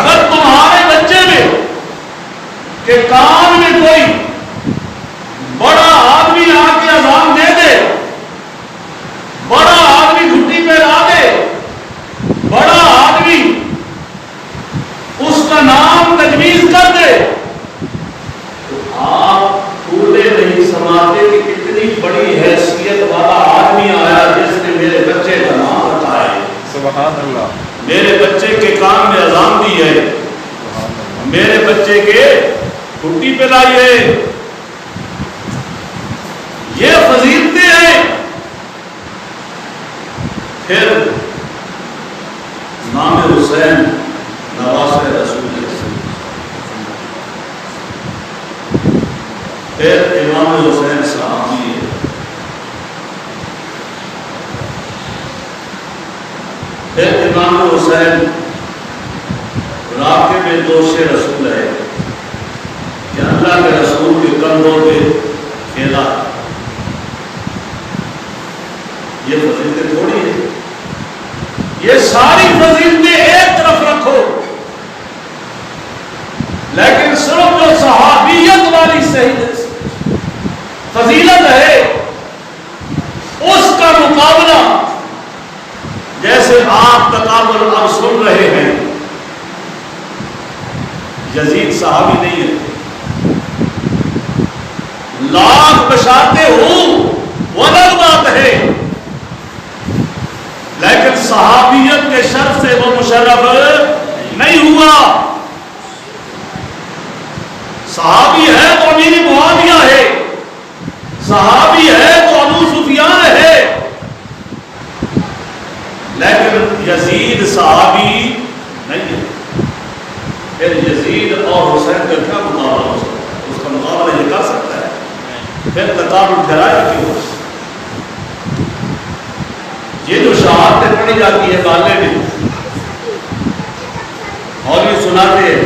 اگر تمہارے بچے میں کہ کان میں کوئی بڑا آدمی آ کے اذان دے دے، بڑا آدمی گھٹی پہ لا دے، بڑا آدمی اس کا نام تجویز کر دے، تو آپ پورے نہیں سماتے کہ اتنی بڑی حیثیت والا آدمی آیا جس نے میرے بچے کا نام رکھا ہے. سبحان اللہ. میرے بچے کے کان میں اذان دی ہے، میرے بچے کے گھٹی پہ لائی ہے. یہ فضیلتیں ہیں. پھر امام حسین نواسہ رسول اللہ، پھر امام حسین صحابی ہے، پھر امام حسین راکب دوش رسول ہے کہ اللہ کے رسول کے کندھوں پہ کھیلا. یہ فضیلتیں تھوڑی ہے. یہ ساری فضیلتیں ایک طرف رکھو، لیکن صرف جو یزید صحابی نہیں ہے. لاکھ بشارتیں ہوں وہ الگ بات ہے، لیکن صحابیت کے شرف سے وہ مشرف نہیں ہوا. صحابی ہے تو امیر معاویہ ہے، صحابی ہے تو ابو سفیان ہے، لیکن یزید صحابی نہیں ہے. پھر یزید اور حسین کا کیا مقابلہ ہو سکتا ہے؟ اس کا مقابلہ یہ کر سکتا ہے؟ پھر تقابل ڈرایا کیوں؟ یہ جو شہادتیں پڑھی جاتی ہے بالے میں اور یہ سناتے ہیں،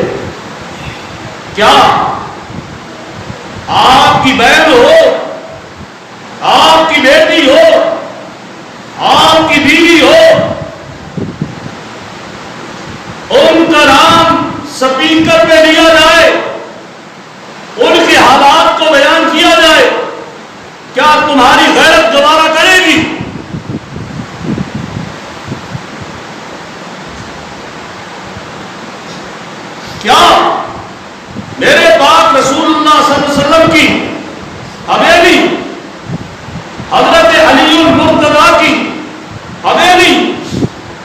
کیا آپ کی بہن ہو، آپ کی بیٹی ہو، آپ کی بیوی ہو، ان کا نام سپیکر پہ لیا جائے، ان کے حالات کو بیان کیا جائے، کیا تمہاری غیرت گوارا کرے گی؟ کیا میرے پاک رسول اللہ صلی اللہ علیہ وسلم کی حویلی، حضرت علی المرتضیٰ کی حویلی،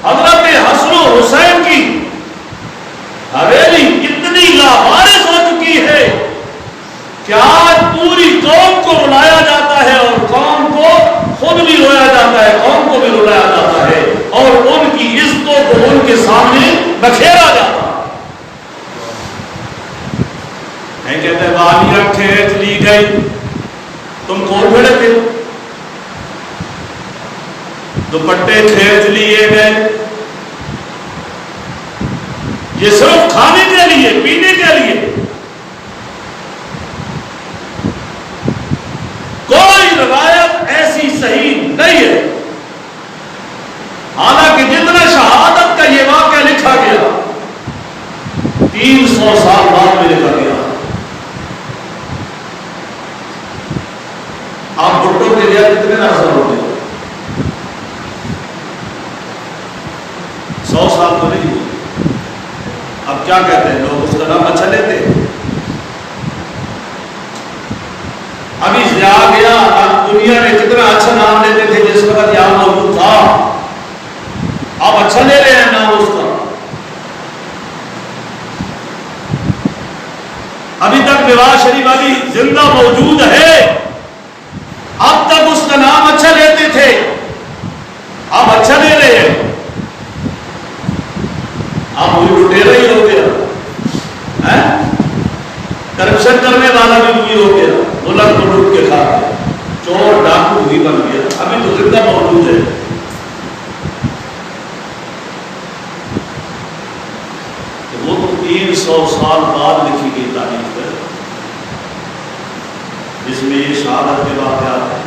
حضرت حسن و حسین کی حویلی اتنی لاوارث ہو چکی ہے کہ آج پوری قوم کو رلایا جاتا ہے اور قوم کو خود بھی رویا جاتا ہے، قوم کو بھی رلایا جاتا ہے اور ان کی عزتوں کو ان کے سامنے بکھیرا جاتا ہے. نہیں کہتے بالیاں کھینچ لی گئی، تم کون کھڑے تھے؟ دوپٹے کھینچ لیے گئے. یہ صرف کھانے کے لیے، پینے کے لیے. کوئی روایت ایسی صحیح نہیں ہے. حالانکہ جتنا شہادت کا یہ واقعہ لکھا گیا 300 سال بعد میں لکھا گیا. آپ بھٹو کے لیا کتنے اثر ہوتے ہیں؟ 100 سال تو نہیں ہوئے. اب کیا کہتے ہیں لوگ؟ اس کا نام اچھا لیتے ہیں. ابھی آ گیا، اب دنیا میں کتنا اچھا نام لیتے تھے جس وقت یہاں موجود تھا، اب اچھا لے رہے ہیں نام اس کا. ابھی تک نواز شریف علی زندہ موجود ہے، اب تک اس کا نام اچھا لیتے تھے، اب اچھا لے رہے ہیں. اب وہی لٹیرا ہی ہو گیا، کرپشن کرنے والا بھی وہی ہو گیا، ملک کو لوٹ کے کھا گیا، چور ڈاکو بھی بن گیا. ابھی تو زندہ موجود ہے. وہ تو 300 سال بعد لکھی گئی تاریخ ہے جس میں یہ شہادت کے واقعات ہیں.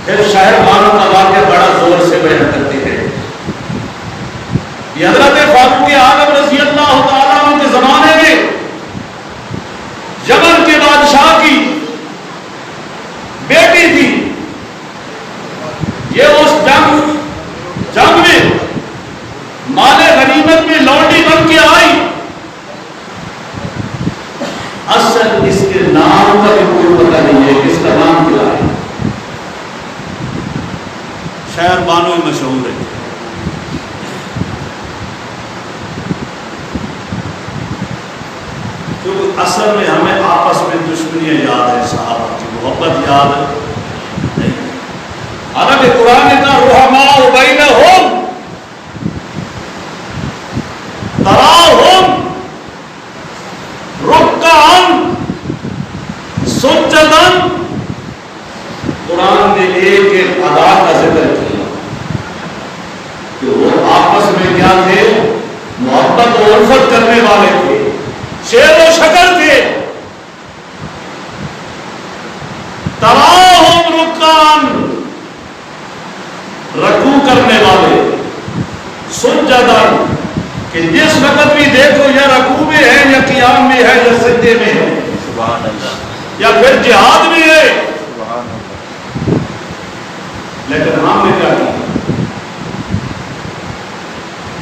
پھر شہر بانو کا واقعہ بڑا زور سے بیان کرتے ہیں. یہ حضرت فاروق اعظم رضی اللہ تعالیٰ عنہ کے زمانے میں یمن کے بادشاہ کی بیٹی تھی. یہ اس جنگ میں مال غنیمت میں لونڈی بن کے آئی. اصل اس کے نام کا بھی کوئی پتہ نہیں ہے کہ اس کا نام کیا ہے. شہر بانو مشہور ہے. کیونکہ اصل میں ہمیں آپس میں دشمنیاں یاد ہیں، صحابہ کی محبت یاد نہیں. حالانکہ قرآن کا رحماء بینہم تراہم رکعا سجدا، قرآن نے ایک ایک ادا کا ذکر کیا کہ وہ آپس میں کیا تھے؟ محبت و الفت کرنے والے تھے، شیر و شکر تھے. تراہم رکعا، رکوع کرنے والے، سجدا کہ جس وقت بھی دیکھو یا رکوع میں ہے یا قیام میں ہے یا سجدے میں ہے، سبحان اللہ، یا پھر جہاد میں ہے. سبحان اللہ. لیکن ہم نے کیا کیا؟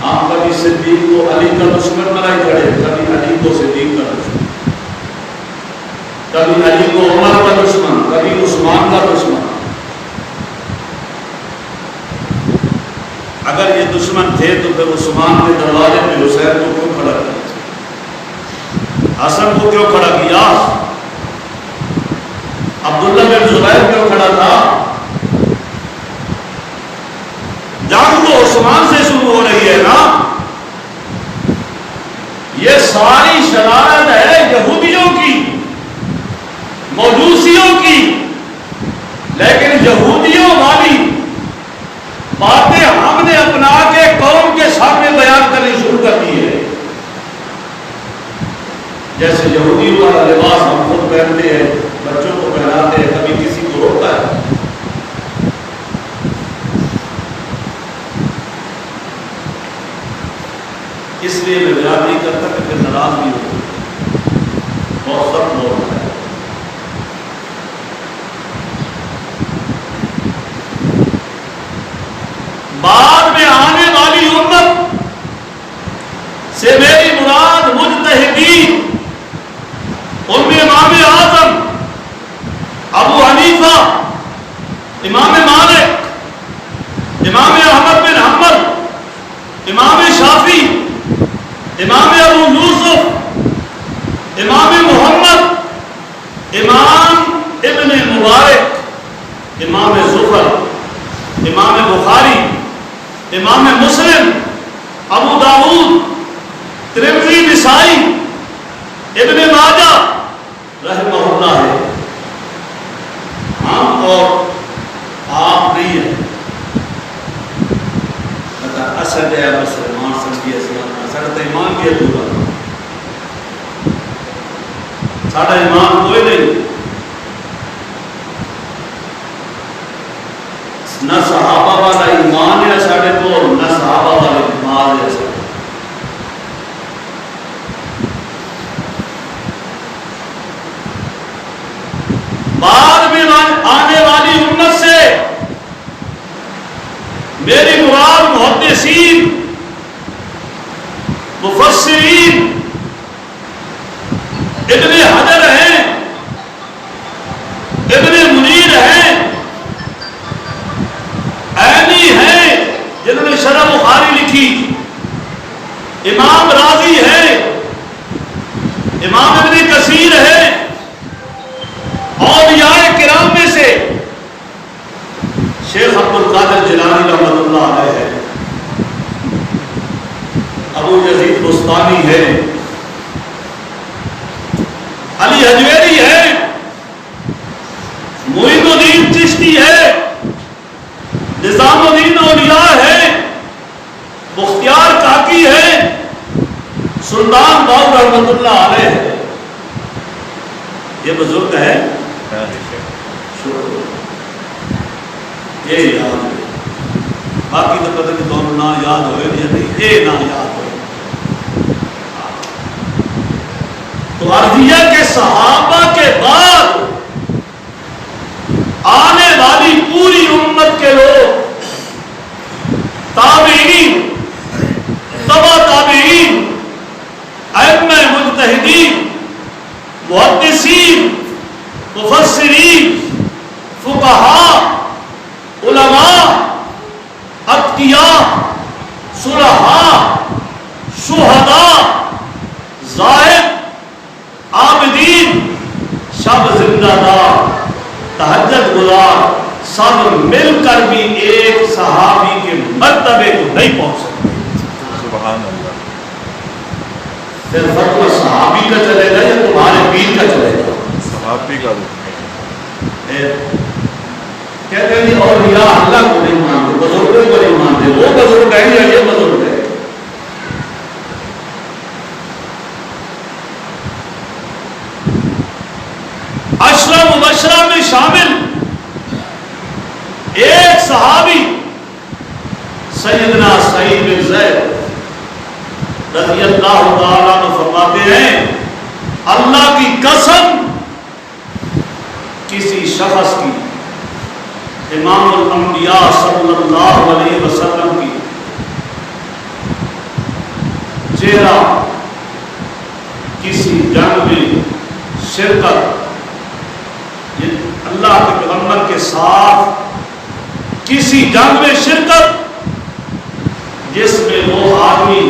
ہم کبھی صدیق کو علی کا دشمن بنائے کھڑے، کبھی علی کو صدیق کا دشمن، کبھی علی کو عمر کا دشمن، کبھی عثمان کا دشمن۔ اگر یہ دشمن تھے تو پھر عثمان کے دروازے پہ حسین کو کیوں کھڑا کیا، حسن کو کیوں کھڑا کیا، عبداللہ بن زبیر کیوں کھڑا تھا؟ جنگ تو عثمان سے شروع ہو رہی ہے نا۔ یہ ساری شرارت ہے یہودیوں کی، موجوسیوں کی، لیکن یہودیوں والی باتیں ہم نے اپنا کے قوم کے سامنے بیان کرنی شروع کر دی ہے۔ جیسے یہودیوں والا لباس ہم خود پہنتے ہیں، بچوں کو پہناتے ہیں، کبھی کسی کو روکتا ہے۔ اس لیے میں بیان نہیں کرتا کہ پھر ناراض بھی ہو، بہت سخت ہو رہا ہے۔ بعد میں آنے والی امت سے میری مراد مجتہدین، ان میں امام اعظم ابو حنیفہ، امام مالک، امام احمد بن حنبل، امام شافعی، امام ابو یوسف، امام محمد، امام ابن مبارک، امام زفر، امام بخاری، امام مسلم، ابو داؤد، ترمذی، نسائی، ابن ماجہ رحمہ اللہ ہے۔ ہم اور آپ نہیں ہیں، اصل ہے مسلمان سمجھیے، سارا ایمان کی ادھورا، سارا ایمان کوئی نہیں، نہ صحابہ والا ایمان ہے ساڑھے کو، نہ صحابہ والا نماز ہے ساڑھے۔ بعد میں آنے والی امت سے میری مراد محدثین، مفسرین، ابن حجر ہیں، ابن منیر ہیں، عینی ہیں جنہوں نے شرح بخاری لکھی، امام راضی ہے، امام ابن کثیر ہے، اولیاء کرام میں سے شیخ عبد القادر جیلانی رحمۃ اللہ علیہ ہے، ابو یزید بستانی ہے، علی حجویری ہے، معین الدین چشتی ہے، نظام الدین اولیاء ہے، مختیار کاکی ہے، سلطان باؤ رحمۃ اللہ علیہ ہے۔ یہ بزرگ ہے، یہ یاد ہے، باقی تو پتہ نہیں دونوں نہ یاد ہوئے یا نہیں، یہ نہ یاد ہوئے۔ تو عرضیہ کے صحابہ کے بعد آنے والی پوری امت کے لوگ، تابعین، تبع تابعین، ائمہ مجتہدین، محدثین، مفسرین، فقہاء، علماء، اتقیاء، صلحاء، شہداء، زاہد، عابدین، شب زندہ دار، تہجد گزار، سب مل کر بھی ایک صحابی کے مرتبے کو نہیں پہنچ سکتے۔ سبحان اللہ۔ پھر فتویٰ صحابی کا چلے گا یا تمہارے پیر کا چلے گا؟ صحابی کا کہتے ہیں اولیاء اللہ کو نہیں مانتے، بزرگوں کو نہیں مانتے، وہ بزرگ ہے یا یہ بزرگ ہے؟ عشرہ مبشرہ میں شامل ایک صحابی سیدنا سعید بن زید رضی اللہ تعالیٰ عنہ فرماتے ہیں، اللہ کی قسم، کسی شخص کی، امام الانبیاء صلی اللہ علیہ وسلم کی چہرہ کسی جنگ میں شرکت، اللہ کے پیغمبر کے ساتھ کسی جنگ میں شرکت جس میں وہ آدمی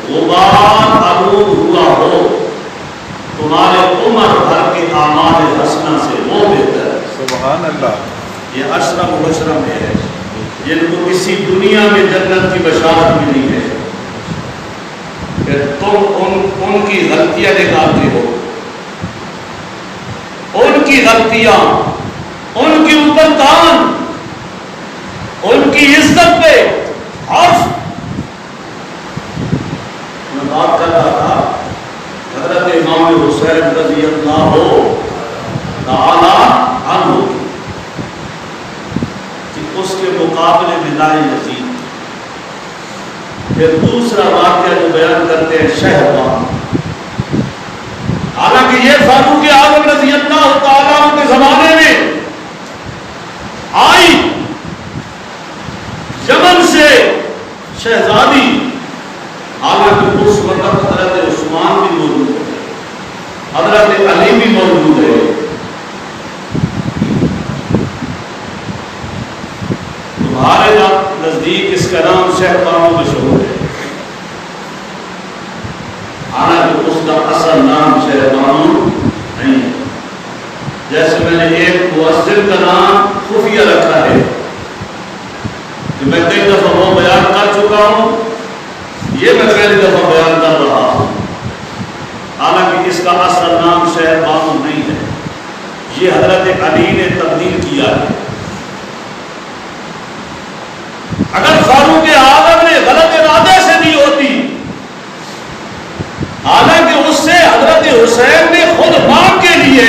غبار آلود ہوا ہو، تمہارے عمر بھر کے اعمال حسنہ سے وہ بہتر ہے۔ سبحان اللہ۔ یہ اشرف و اشرف ہے جن کو کسی دنیا میں جنت کی بشارت ملی ہے، کہ تم ان کی غلطیاں نکالتے ہو، ان کی غلطیاں، ان کے اوپر دان، ان کی عزت پہ عرض۔ میں بات کر رہا تھا حضرت امام حسین رضی اللہ تعالی عنہ کہ اس کے مقابلے میں لا یزید۔ پھر دوسرا واقعہ جو بیان کرتے ہیں شہبان، حالانکہ یہ فاروق اعظم رضی اللہ تعالیٰ عنہ کے زمانے میں آئی یمن سے شہزادی، حالانکہ اس وقت حضرت عثمان بھی موجود ہے، حضرت علی بھی موجود ہے۔ تمہارے نزدیک اس کا نام شہبان مشہور ہے، حالانکہ اس کا اصل نام شہبان نہیں ہے۔ جیسے میں نے ایک مؤذن کا نام خفیہ رکھا ہے کہ میں کئی دفعہ وہ بیان کر چکا ہوں، یہ میں پہلی دفعہ بیان کر رہا ہوں، حالانکہ اس کا اصل نام شہبان نہیں ہے، یہ حضرت علی نے تبدیل کیا ہے۔ اگر فاروق اعظم نے غلط ارادے سے دی ہوتی، حالانکہ اس سے حضرت حسین نے خود مانگ کے لیے،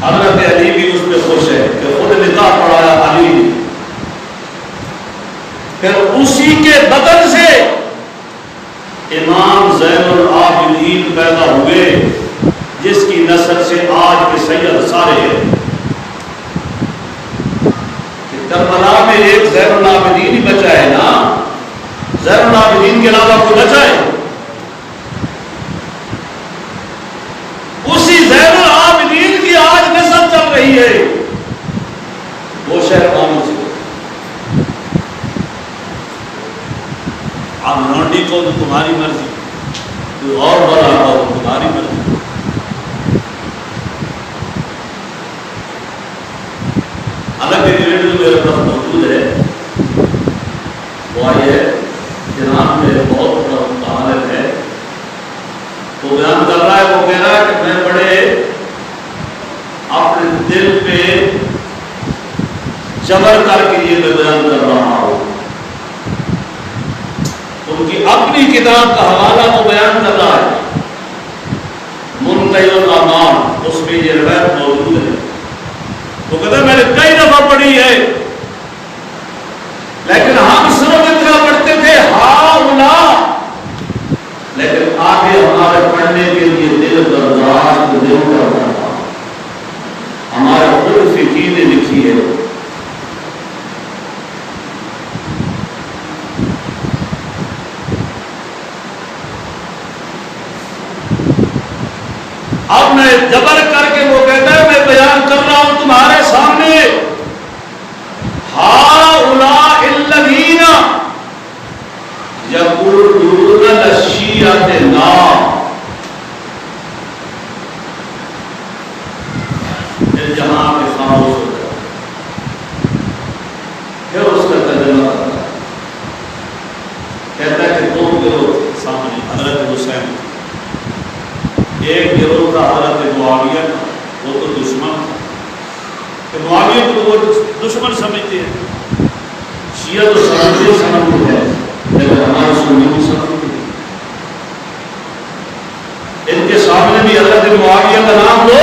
حضرت علی بھی اس پہ خوش ہے کہ خود نکاح پڑھایا علی نے، پھر اسی کے بدن سے امام زین العابدین پیدا ہوئے جس کی نسل سے آج کے سید سارے ہیں۔ کربلا میں ایک زین العابدین ہی بچا ہے نا، زین العابدین کے علاوہ کوئی بچا ہے؟ اسی زین العابدین کی آج نسل چل رہی ہے، وہ شہبان سے۔ آپ لانڈی کو تمہاری مرضی، کوئی اور بڑا ہو تمہاری مرضی۔ حالانکہ ریڈیو میرے پاس موجود ہے، وہ آئی ہے جناب میں بہت بڑا متعارف ہے، وہ بیان کر رہا ہے، وہ کہہ رہا ہے کہ میں بڑے اپنے دل پہ جبر کر کے یہ میں بیان کر رہا ہوں۔ ان کی اپنی کتاب کا حوالہ وہ بیان کر رہا ہے، منتهی الاعمال، اس میں یہ روایت موجود ہے۔ وہ کہتا ہے میں نے کئی دفعہ پڑھی ہے، لیکن ہم صرف اتنا پڑھتے تھے ہاؤلا، لیکن آگے ہمارے پڑھنے کے لیے دل برداشت نہیں کرتا تھا۔ ہمارے خود فقی نے لکھی ہے، اب میں جبر کر کے وہ کہتا ہے میں بیان کر رہا ہوں تمہارے سامنے، ہؤلاء الذین یقولون للشیعۃ جہاں پہ خاموش ہو جائے، پھر اس کا ترجمہ کرتا ہے، کہتا ہے کہ دو گروہ سامنے حضرت حسین، ایک گروہ کا حضرت معاویہ، وہ تو دشمن تھا، کہ معاویہ کو وہ دشمن سمجھتے ہیں، شیعہ تو سمجھتے ہیں لیکن ہمارے سنی بھی سمجھتے ہیں۔ ان کے سامنے بھی حضرت معاویہ کا نام لو،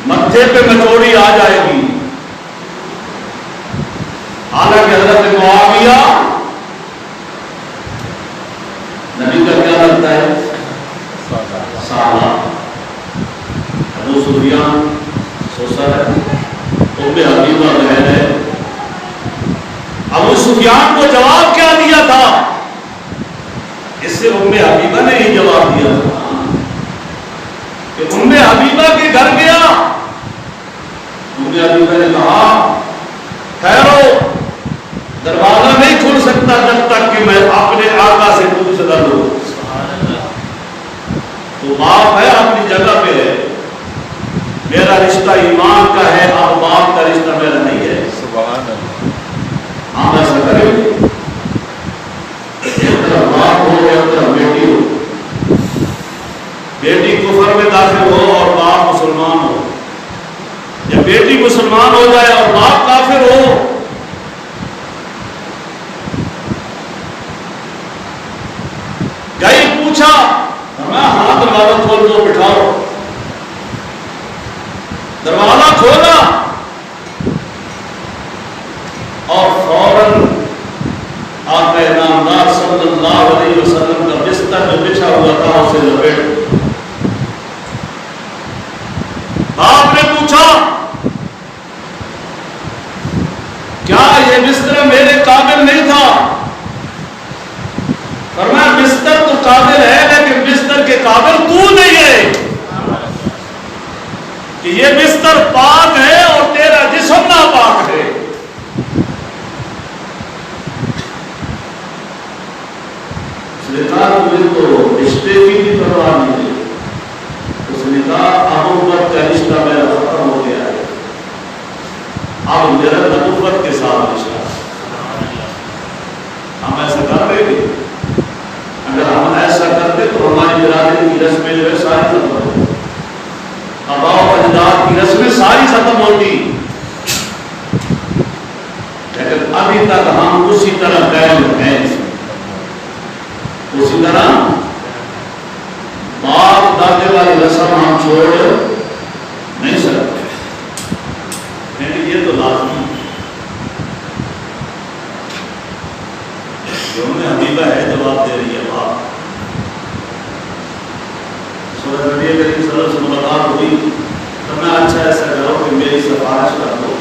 متھے پہ مچوڑی آ جائے گی۔ حالانکہ حضرت معاویہ نبی کا کیا لگتا ہے؟ سالہ۔ ابو سفیان سوسر ہے، ام حبیبہ بہن ہے، ابو سفیان سفیان کو جواب کیا دیا تھا؟ اس سے ام حبیبہ نے ہی جواب دیا تھا کہ ام حبیبہ کے گھر گیا، ام حبیبہ نے کہا ٹھہرو، دروازہ نہیں کھل سکتا جب تک کہ میں اپنے آقا سے پوچھ لوں۔ تو باپ ہے اپنی جگہ پہ ہے، میرا رشتہ ایمان کا ہے، اب باپ کا رشتہ میرا نہیں ہے۔ سبحان اللہ۔ ہم ایسا کریں گے، ایک طرف باپ ہو ایک طرف بیٹی ہو، بیٹی کفر میں داخل ہو اور باپ مسلمان ہو، یا بیٹی مسلمان ہو جائے اور باپ کافر ہو، گئی پوچھا، میں ہاں دروازہ کھول دو، بٹھاؤ، دروازہ کھولا اور فوراً آقا نامدار صلی اللہ علیہ وسلم کا بستر میں بچھا ہوا تھا اسے لپیٹ۔ باپ نے پوچھا کیا یہ بستر میرے قابل نہیں تھا؟ فرمایا بستر تو قابل ہے لیکن بستر کے قابل تو نہیں ہے، کہ یہ بستر پاک ہے اور تیرا جسم ناپاک ہے۔ اس نے کہا مجھے تو رشتے کی بھی پرواہ نہیں ہے۔ اس نے کہا نبوت کا رشتہ میرا ختم ہو گیا ہے، اب میرا نبوت کے ساتھ رشتہ۔ ہم ایسا کر رہے گے؟ اگر ہم ایسا کرتے تو ہماری برادری کی رسمیں جو ہے ساری ختم ہوتی، آباء و اجداد کی رسمیں ساری ختم ہوتی، لیکن ابھی تک ہم اسی طرح قائم ہیں، اسی طرح باپ دادے والی رسم ہم چھوڑ نہیں سکتے، لیکن یہ تو لازمی ہے۔ حبیبہ ہے جواب دے رہی ہے باپ، سورہ نبی کریم صلی اللہ علیہ وسلم ملاقات ہوئی تو میں اچھا ایسا کرو کہ میری سفارش کر دو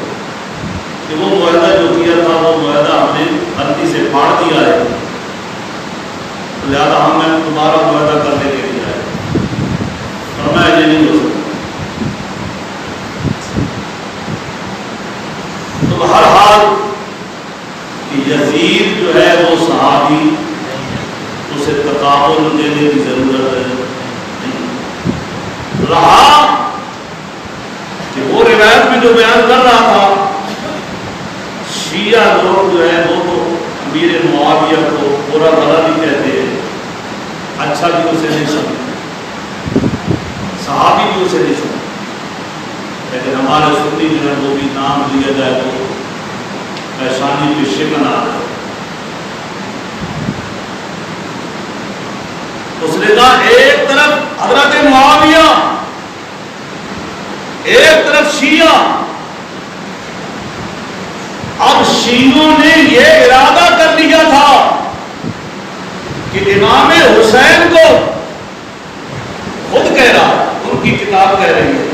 کہ وہ معاہدہ جو کیا تھا وہ معاہدہ ہم نے غلطی سے پھاڑ دیا ہے، لہٰذا ہم نے دوبارہ معاہدہ کرنے کے لیے آئے، اور میں یہ نہیں ہو سکتا۔ تو بہرحال یزید جو ہے وہ صحابی، اسے تقابل دینے کی ضرورت نہیں رہا کہ وہ روایت میں جو بیان کر رہا تھا، شیعہ لوگ جو ہے وہ تو امیر معاویہ کو برا بھلا بھی کہتے ہیں، اچھا بھی اسے نہیں سمجھتے، صحابی بھی اسے نہیں سمجھتے، لیکن ہمارے سنی جو ہے وہ بھی نام لیا جائے تو پیشانی پہ شکن آ رہا ہے۔ اس نے کہا ایک طرف حضرت معاویہ، ایک طرف شیعہ، اب شیعوں نے یہ ارادہ کر لیا تھا کہ امام حسین کو خود کہہ رہا، ان کی کتاب کہہ رہی ہے،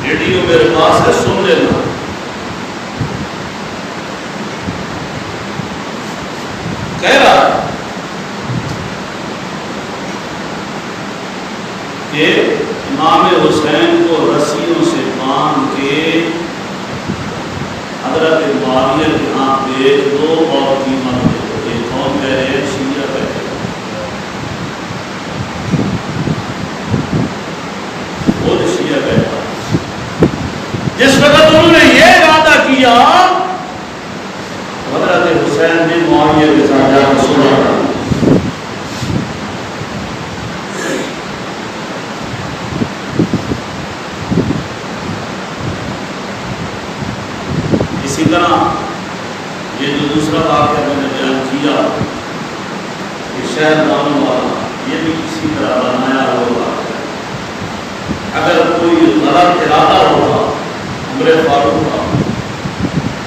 ریڈیو میرے پاس ہے سن لینا، کہہ رہا کہ امام حسین کو رسیوں سے باندھ کے حضرت معاویہ کے ہاں بھیج دو اور قیمت دے دو۔ یہ کون کہہ رہے ہیں؟ شیعہ کہہ رہے ہیں، خود شیعہ کہتا ہے۔ جس وقت انہوں نے یہ ارادہ کیا، حضرت حسین نے معاویہ کے ساتھ جا کر صلح کر لی۔ اسی طرح یہ جو دوسرا واقعہ میں نے بیان کیا کہ شہر دانوں والا، یہ بھی کسی طرح بنایا ہوا ہے۔ اگر کوئی غلط ارادہ ہوگا عمر فاروق کا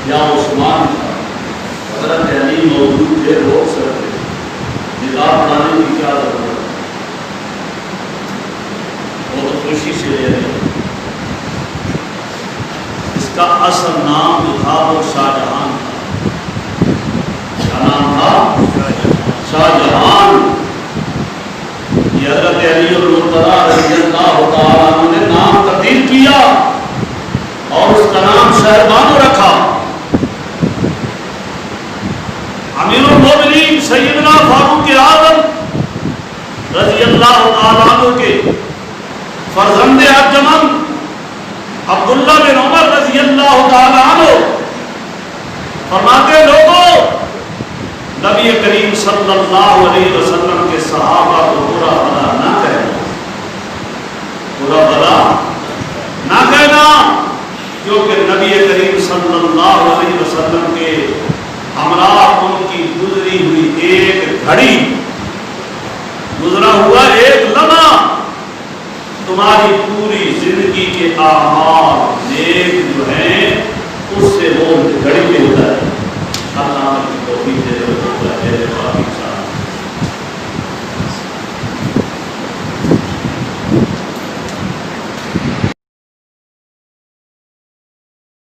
یا عثمان کا، حضرت علی موجود تھے، روک سکتے، نکاح پڑھانے کی کیا ضرورت ہے؟ وہ تو خوشی سے لے رہے ہیں۔ اس کا اصل نام جو تھا وہ شاہ جہان تھا، نام تھا؟ شاہ جہان. یہ حضرت علی المرتضیٰ رضی اللہ تعالیٰ عنہ نے نام تبدیل کیا اور اس کا نام شہربانو رکھا. امیر المومنین سیدنا فاروق اعظم رضی اللہ تعالیٰ عنہ کے فرزند ارجمند عبداللہ بن عمر رضی اللہ تعالیٰ عنہ فرماتے لوگوں نبی کریم صلی اللہ علیہ وسلم کے صحابہ کو برا بھلا نہ کہنا، برا بھلا نہ کہنا، کیونکہ نبی کریم صلی اللہ علیہ وسلم کے ہمراہ ان کی گزری ہوئی ایک گھڑی، گزرا ہوا ایک لمحہ تمہاری پوری زندگی کے اعمال نیک جو ہیں اس سے وہ گھڑی پہ